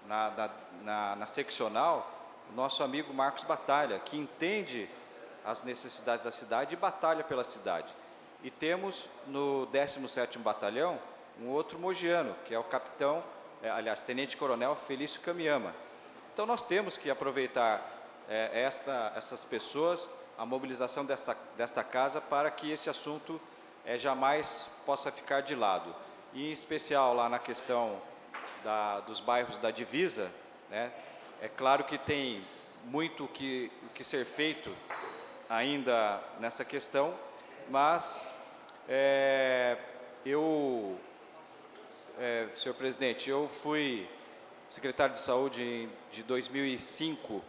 na seccional, o nosso amigo Marcos Batalha, que entende as necessidades da cidade e batalha pela cidade. E temos no 17º Batalhão um outro mogiano, que é o capitão, tenente-coronel Felício Camiyama. Então nós temos que aproveitar essas pessoas, a mobilização desta casa, para que esse assunto jamais possa ficar de lado. E em especial lá na questão dos bairros da divisa, né, é claro que tem muito o que ser feito ainda nessa questão, mas senhor presidente, eu fui secretário de saúde de 2005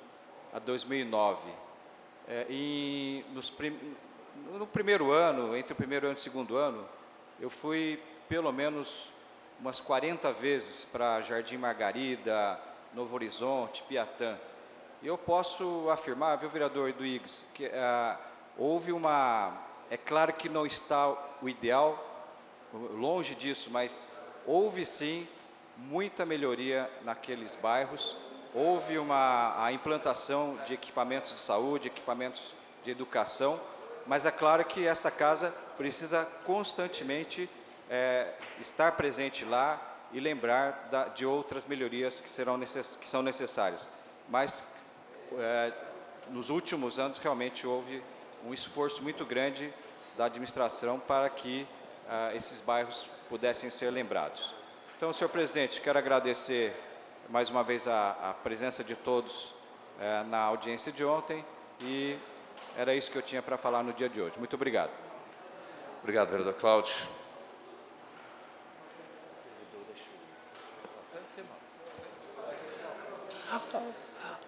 a 2009. No primeiro ano, entre o primeiro ano e o segundo ano, eu fui pelo menos umas 40 vezes para Jardim Margarida, Novo Horizonte, Piatã. E eu posso afirmar, viu, vereador Eduígues, que houve é claro que não está o ideal, longe disso, mas houve sim muita melhoria naqueles bairros, houve a implantação de equipamentos de saúde, equipamentos de educação, mas é claro que esta casa precisa constantemente estar presente lá e lembrar de outras melhorias que são necessárias. Mas nos últimos anos realmente houve um esforço muito grande da administração para que esses bairros pudessem ser lembrados. Então, senhor presidente, quero agradecer mais uma vez a presença de todos na audiência de ontem e era isso que eu tinha para falar no dia de hoje. Muito obrigado. Obrigado, vereador Cláudio.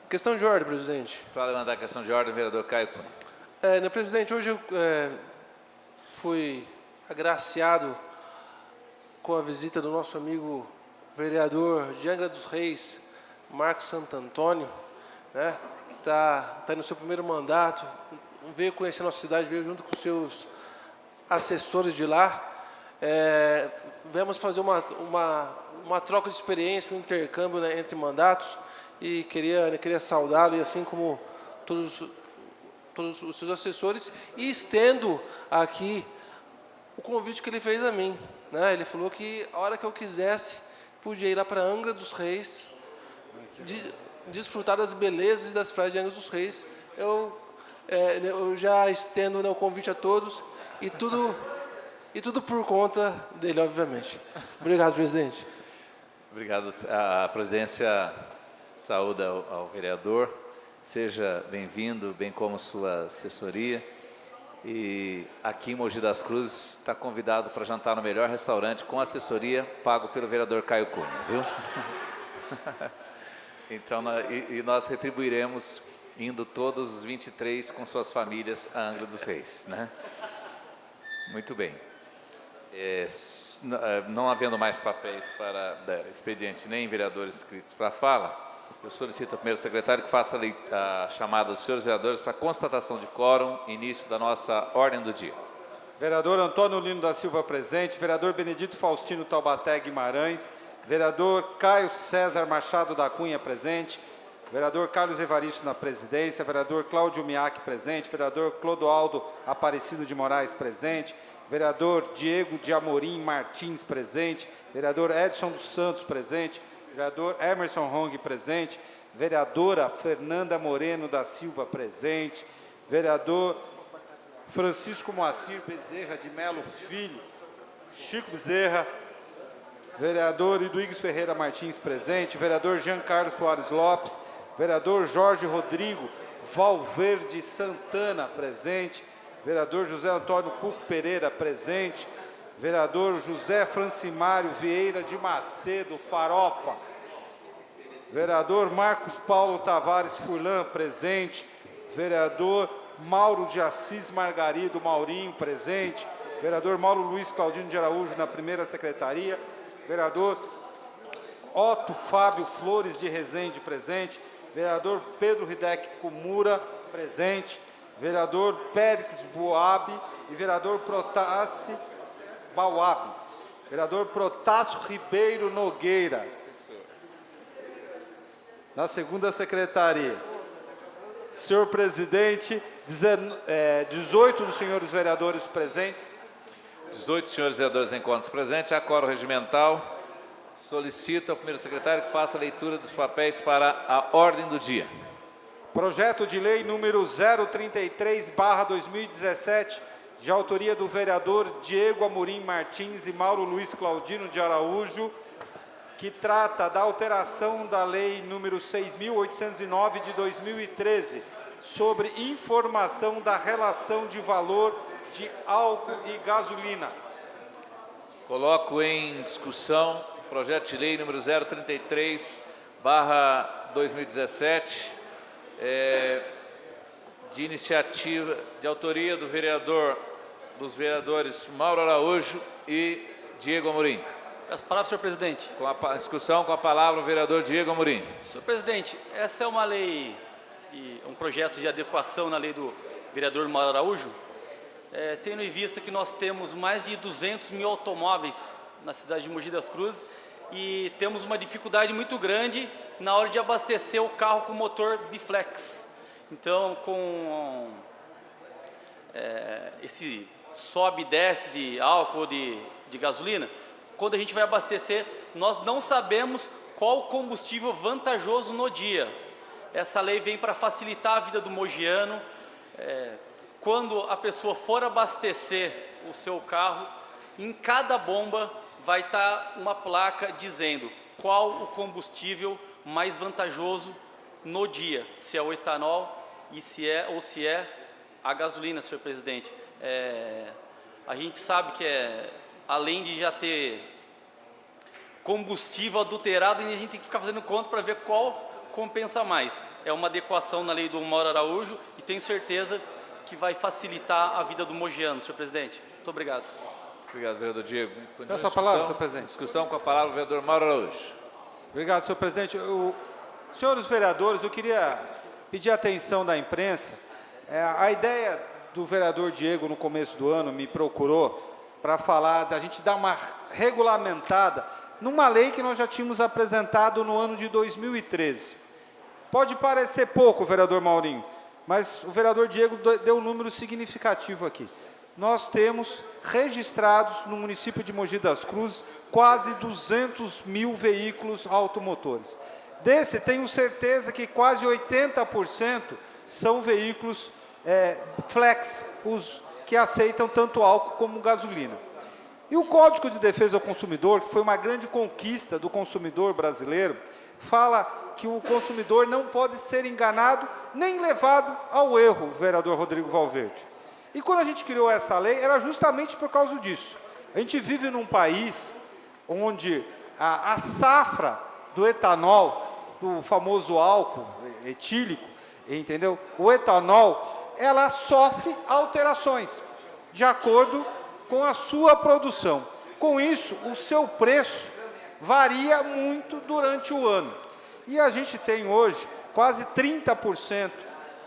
Questão de ordem, presidente. Para levantar a questão de ordem, vereador Caio Cunha. Presidente, hoje eu fui agraciado com a visita do nosso amigo vereador de Angra dos Reis, Marcos Santantônio, né, que está no seu primeiro mandato, veio conhecer a nossa cidade, veio junto com os seus assessores de lá. Viemos fazer uma uma troca de experiência, um intercâmbio, né, entre mandatos, e queria saudá-lo, e assim como todos os seus assessores, e estendo aqui o convite que ele fez a mim, né? Ele falou que a hora que eu quisesse, podia ir lá para Angra dos Reis, desfrutar das belezas das praias de Angra dos Reis. Eu já estendo, né, o convite a todos, e tudo por conta dele, obviamente. Obrigado, presidente. Obrigado. A presidência saúda ao vereador. Seja bem-vindo, bem como sua assessoria. E aqui em Mogi das Cruzes está convidado para jantar no melhor restaurante com assessoria pago pelo vereador Caio Cunha, viu? Então, nós retribuiremos indo todos os 23 com suas famílias a Angra dos Reis, né? Muito bem. Não havendo mais papéis para expediente nem vereadores inscritos para fala, eu solicito ao primeiro secretário que faça a chamada dos senhores vereadores para constatação de quórum, início da nossa ordem do dia. Vereador Antônio Lino da Silva presente, vereador Benedito Faustino Taubaté Guimarães, vereador Caio César Machado da Cunha presente, vereador Carlos Evaristo na presidência, vereador Cláudio Miak presente, vereador Clodoaldo Aparecido de Moraes presente, vereador Diego de Amorim Martins presente, vereador Edson dos Santos presente, vereador Emerson Hong presente, vereadora Fernanda Moreno da Silva presente, vereador Francisco Moacir Bezerra de Melo Filho, Chico Bezerra, vereador Iduígues Ferreira Martins presente, vereador Jean Carlos Soares Lopes, vereador Jorge Rodrigo Valverde Santana presente, vereador José Antônio Cuco Pereira presente, vereador José Francimário Vieira de Macedo Farofa, vereador Marcos Paulo Tavares Furlan presente, vereador Mauro de Assis Margarido Maurinho presente, vereador Mauro Luiz Claudino de Araújo na primeira secretaria, vereador Otto Fábio Flores de Rezende presente, vereador Pedro Hideki Kumura presente, vereador Périx Boab e vereador Protássio Bauab, vereador Protássio Ribeiro Nogueira. Na segunda secretaria, senhor presidente, 18 dos senhores vereadores presentes. 18 senhores vereadores em encontros presentes, acórdão regimental. Solicito ao primeiro secretário que faça a leitura dos papéis para a ordem do dia. Projeto de lei número 033/2017, de autoria do vereador Diego Amorim Martins e Mauro Luiz Claudino de Araújo, que trata da alteração da lei número 6.809 de 2013, sobre informação da relação de valor de álcool e gasolina. Coloco em discussão o projeto de lei número 033/2017, de iniciativa, de autoria dos vereadores Mauro Araújo e Diego Amorim. As palavras, senhor presidente. Com a discussão, com a palavra o vereador Diego Amorim. Senhor presidente, essa é uma lei, um projeto de adequação na lei do vereador Mauro Araújo, tendo em vista que nós temos mais de 200 mil automóveis na cidade de Mogi das Cruzes e temos uma dificuldade muito grande na hora de abastecer o carro com motor biflex. Então, com esse sobe e desce de álcool ou de gasolina, quando a gente vai abastecer, nós não sabemos qual o combustível vantajoso no dia. Essa lei vem para facilitar a vida do mogiano. Quando a pessoa for abastecer o seu carro, em cada bomba vai estar uma placa dizendo qual o combustível mais vantajoso no dia, se é o etanol e se é a gasolina, senhor presidente. A gente sabe que além de já ter combustível adulterado, a gente tem que ficar fazendo conta para ver qual compensa mais. É uma adequação na lei do Mauro Araújo e tenho certeza que vai facilitar a vida do mogiano, senhor presidente. Muito obrigado. Obrigado, vereador Diego. Peço a palavra, senhor presidente. Discussão com a palavra o vereador Mauro Araújo. Obrigado, senhor presidente. Senhores vereadores, eu queria pedir a atenção da imprensa. A ideia do vereador Diego, no começo do ano, me procurou para falar da gente dar uma regulamentada numa lei que nós já tínhamos apresentado no ano de 2013. Pode parecer pouco, vereador Maurinho, mas o vereador Diego deu um número significativo aqui. Nós temos registrados no município de Mogi das Cruzes quase 200 mil veículos automotores. Desse, tenho certeza que quase 80% são veículos flex, os que aceitam tanto álcool como gasolina. E o Código de Defesa ao Consumidor, que foi uma grande conquista do consumidor brasileiro, fala que o consumidor não pode ser enganado nem levado ao erro, vereador Rodrigo Valverde. E quando a gente criou essa lei, era justamente por causa disso. A gente vive num país onde a safra do etanol, do famoso álcool etílico, entendeu? O etanol, ela sofre alterações de acordo com a sua produção. Com isso, o seu preço varia muito durante o ano. E a gente tem hoje quase 30%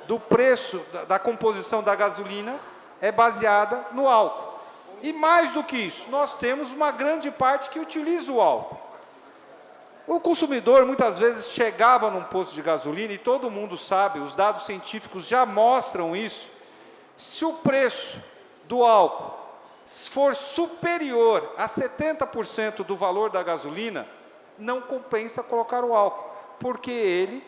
do preço da composição da gasolina é baseada no álcool. E mais do que isso, nós temos uma grande parte que utiliza o álcool. O consumidor muitas vezes chegava num posto de gasolina, e todo mundo sabe, os dados científicos já mostram isso, se o preço do álcool for superior a 70% do valor da gasolina, não compensa colocar o álcool, porque ele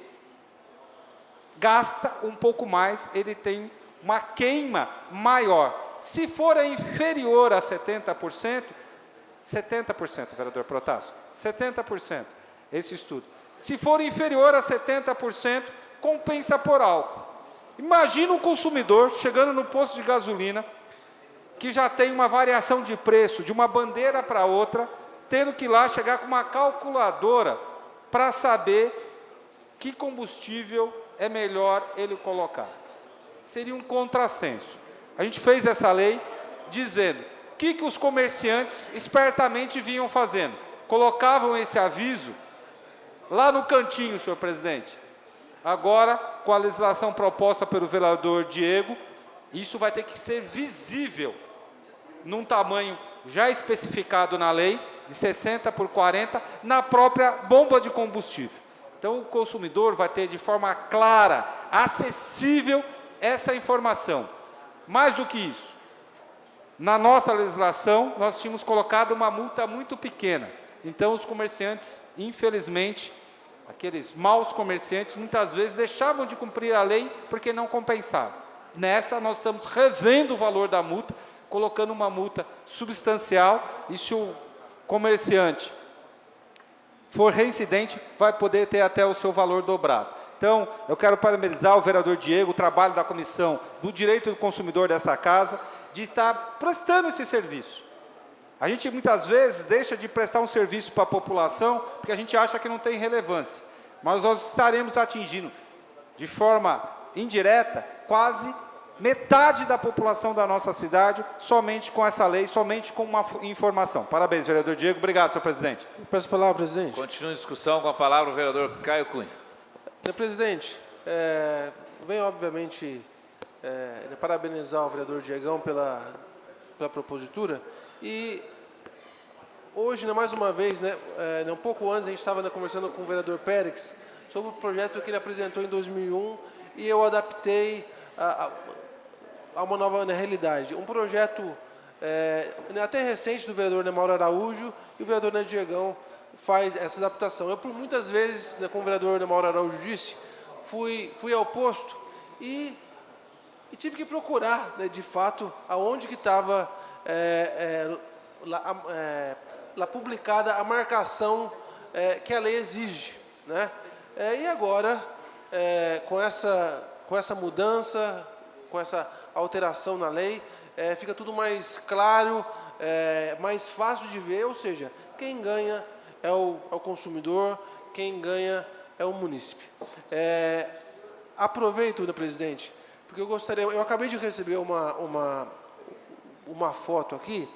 gasta um pouco mais, ele tem uma queima maior. Se for inferior a 70%, vereador Protásio, 70%, esse estudo. Se for inferior a 70%, compensa por álcool. Imagina um consumidor chegando no posto de gasolina, que já tem uma variação de preço de uma bandeira para outra, tendo que ir lá chegar com uma calculadora para saber que combustível é melhor ele colocar. Seria um contrassenso. A gente fez essa lei dizendo o que os comerciantes espertamente vinham fazendo. Colocavam esse aviso lá no cantinho, senhor presidente. Agora, com a legislação proposta pelo vereador Diego, isso vai ter que ser visível num tamanho já especificado na lei, de 60 por 40, na própria bomba de combustível. Então, o consumidor vai ter de forma clara, acessível, essa informação. Mais do que isso, na nossa legislação, nós tínhamos colocado uma multa muito pequena. Então, os comerciantes, infelizmente, aqueles maus comerciantes, muitas vezes deixavam de cumprir a lei porque não compensavam. Nessa, nós estamos revendo o valor da multa, colocando uma multa substancial, e se o comerciante for reincidente, vai poder ter até o seu valor dobrado. Então, eu quero parabenizar o vereador Diego, o trabalho da Comissão do Direito do Consumidor dessa casa, de estar prestando esse serviço. A gente, muitas vezes, deixa de prestar um serviço para a população, porque a gente acha que não tem relevância. Mas nós estaremos atingindo, de forma indireta, quase metade da população da nossa cidade, somente com essa lei, somente com uma informação. Parabéns, vereador Diego. Obrigado, senhor presidente. Peço a palavra, presidente. Continua a discussão, com a palavra o vereador Caio Cunha. Senhor presidente, venho, obviamente, parabenizar o vereador Diegão pela propositura. E hoje, mais uma vez, um pouco antes, a gente estava conversando com o vereador Pérez sobre o projeto que ele apresentou em 2001, e eu adaptei a uma nova realidade. Um projeto até recente do vereador Mauro Araújo, e o vereador Diegão faz essa adaptação. Eu, por muitas vezes, como o vereador Mauro Araújo disse, fui ao posto e tive que procurar, de fato, aonde que estava lá publicada a marcação que a lei exige. E agora, com essa mudança, com essa alteração na lei, fica tudo mais claro, mais fácil de ver, ou seja, quem ganha é o consumidor, quem ganha é o munícipe. Aproveito, senhor presidente, porque eu acabei de receber uma foto aqui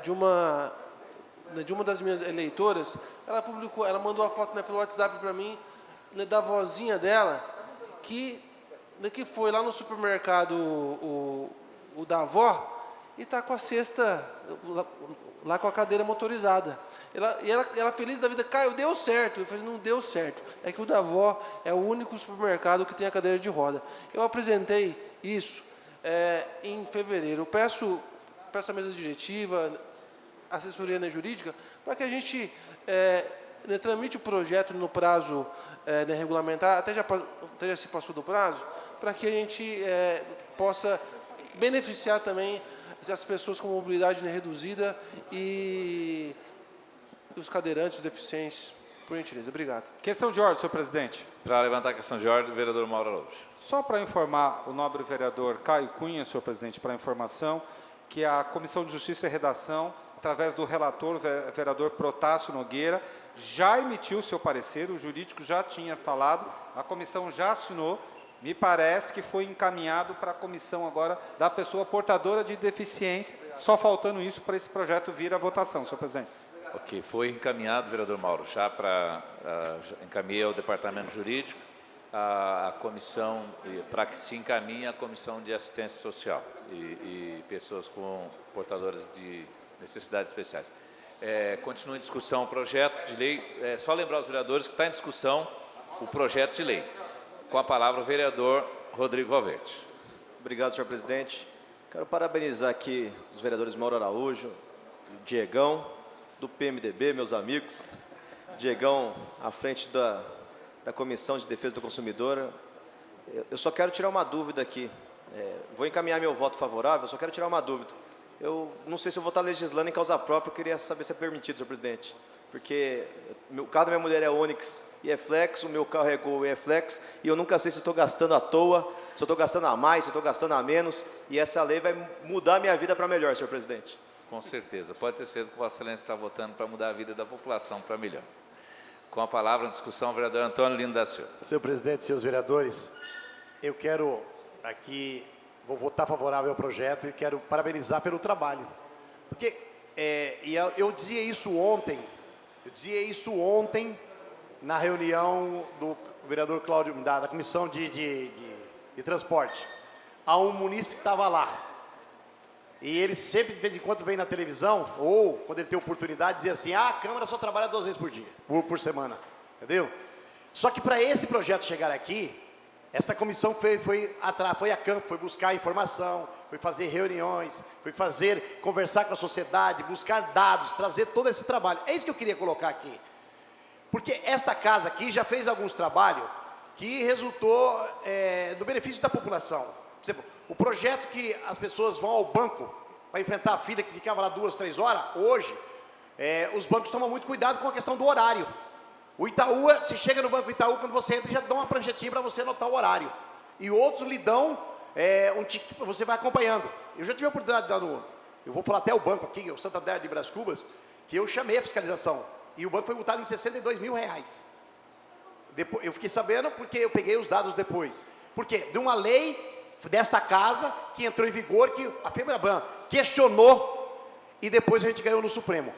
de uma das minhas eleitoras. Ela mandou a foto pelo WhatsApp para mim, da vozinha dela, que foi lá no supermercado o da avó, e está com a cesta lá com a cadeira motorizada. Ela feliz da vida, Caio, deu certo. Eu falei, não deu certo. É que o da avó é o único supermercado que tem a cadeira de roda. Eu apresentei isso em fevereiro. Eu peço a mesa diretiva, assessoria jurídica, para que a gente tramite o projeto no prazo regulamentar, até já se passou do prazo, para que a gente possa beneficiar também as pessoas com mobilidade reduzida e os cadeirantes, os deficientes, por gentileza. Obrigado. Questão de ordem, senhor presidente. Para levantar a questão de ordem, o vereador Mauro Araújo. Só para informar o nobre vereador Caio Cunha, senhor presidente, para informação, que a Comissão de Justiça e Redação, através do relator, o vereador Protássio Nogueira, já emitiu seu parecer, o jurídico já tinha falado, a comissão já assinou, me parece que foi encaminhado para a comissão agora da pessoa portadora de deficiência, só faltando isso para esse projeto vir à votação, senhor presidente. Ok, foi encaminhado, vereador Mauro, já encaminhei ao departamento jurídico, a comissão, para que se encaminhe a comissão de assistência social e pessoas com portadoras de necessidades especiais. Continua em discussão o projeto de lei, só lembrar aos vereadores que está em discussão o projeto de lei. Com a palavra o vereador Rodrigo Valverde. Obrigado, senhor presidente. Quero parabenizar aqui os vereadores Mauro Araújo, Diegão, do PMDB, meus amigos. Diegão, à frente da Comissão de Defesa do Consumidor. Eu só quero tirar uma dúvida aqui. Vou encaminhar meu voto favorável, só quero tirar uma dúvida. Eu não sei se eu vou estar legislando em causa própria, eu queria saber se é permitido, senhor presidente. Porque o carro da minha mulher é Onix e é Flex, o meu carro é Gol e é Flex, e eu nunca sei se eu estou gastando à toa, se eu estou gastando a mais, se eu estou gastando a menos, e essa lei vai mudar a minha vida para melhor, senhor presidente. Com certeza. Pode ter certeza que Vossa Excelência está votando para mudar a vida da população para melhor. Com a palavra em discussão, o vereador Antônio Lino da Silva. Senhor presidente, senhores vereadores, eu quero aqui, vou votar favorável ao projeto e quero parabenizar pelo trabalho. Porque eu dizia isso ontem na reunião do vereador Cláudio, da Comissão de Transporte. Há um munícipe que estava lá. E ele sempre, de vez em quando, vem na televisão, ou quando ele tem oportunidade, dizia assim, a Câmara só trabalha 2 vezes por dia, por semana, entendeu? Só que para esse projeto chegar aqui, essa comissão foi a campo, foi buscar informação, foi fazer reuniões, foi conversar com a sociedade, buscar dados, trazer todo esse trabalho. É isso que eu queria colocar aqui. Porque esta casa aqui já fez alguns trabalhos que resultou do benefício da população. Por exemplo, o projeto que as pessoas vão ao banco para enfrentar a fila que ficava lá 2, 3 horas, hoje, os bancos tomam muito cuidado com a questão do horário. O Itaú, você chega no Banco Itaú, quando você entra, já dá uma pranchetinha para você anotar o horário. E outros lhe dão um ticket, você vai acompanhando. Eu já tive a oportunidade de dar eu vou falar até o banco aqui, o Santander de Brás Cubas, que eu chamei a fiscalização. E o banco foi multado em R$62 mil. Depois, eu fiquei sabendo porque eu peguei os dados depois. Por quê? De uma lei desta casa que entrou em vigor, que a FEBRABAN questionou e depois a gente ganhou no Supremo.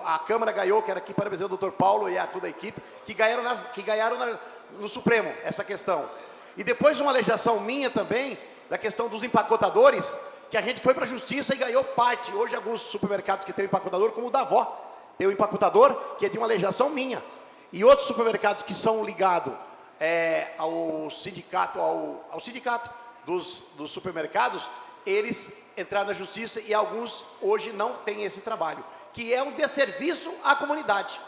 A Câmara ganhou, que era aqui para o doutor Paulo e toda a equipe, que ganharam no Supremo essa questão. E depois uma legislação minha também, da questão dos empacotadores, que a gente foi para a Justiça e ganhou parte. Hoje alguns supermercados que tem empacotador, como o da avó, tem um empacotador que é de uma legislação minha. E outros supermercados que são ligados ao sindicato dos supermercados, eles entraram na Justiça e alguns hoje não têm esse trabalho, que é um desserviço à comunidade.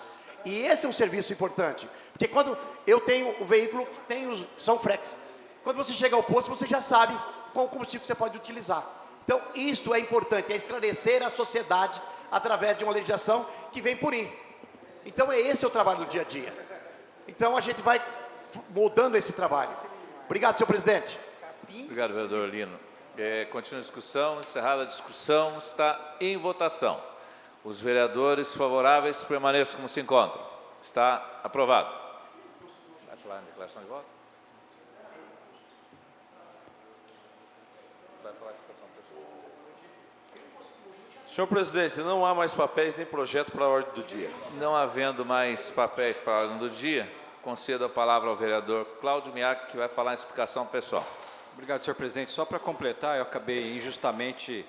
E esse é um serviço importante, porque quando eu tenho o veículo que tem são Flex, quando você chega ao posto, você já sabe qual combustível você pode utilizar. Então, isto é importante, é esclarecer a sociedade através de uma legislação que vem por aí. Então, esse é o trabalho do dia a dia. Então, a gente vai moldando esse trabalho. Obrigado, senhor presidente. Obrigado, vereador Lino. Continua a discussão, encerrada a discussão, está em votação. Os vereadores favoráveis permaneçam como se encontram. Está aprovado. Vai falar em declaração de voto? Vai falar em expressão de voto. Senhor presidente, não há mais papéis nem projeto para a ordem do dia. Não havendo mais papéis para a ordem do dia, concedo a palavra ao vereador Cláudio Miak, que vai falar em explicação pessoal. Obrigado, senhor presidente. Só para completar, eu acabei injustamente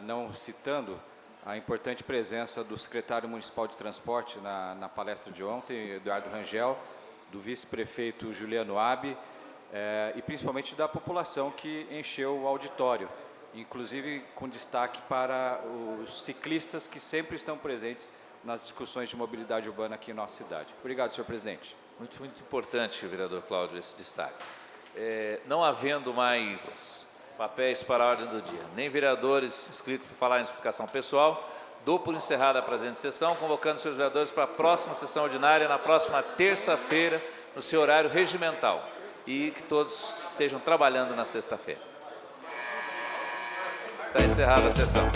não citando a importante presença do secretário municipal de transporte na palestra de ontem, Eduardo Rangel, do vice-prefeito Juliano Abi, e principalmente da população que encheu o auditório, inclusive com destaque para os ciclistas que sempre estão presentes nas discussões de mobilidade urbana aqui em nossa cidade. Obrigado, senhor presidente. Muito importante, vereador Cláudio, esse destaque. Não havendo mais papéis para a ordem do dia, nem vereadores inscritos para falar em explicação pessoal, dou por encerrada a presente sessão, convocando os seus vereadores para a próxima sessão ordinária, na próxima terça-feira, no seu horário regimental, e que todos estejam trabalhando na sexta-feira. Está encerrada a sessão.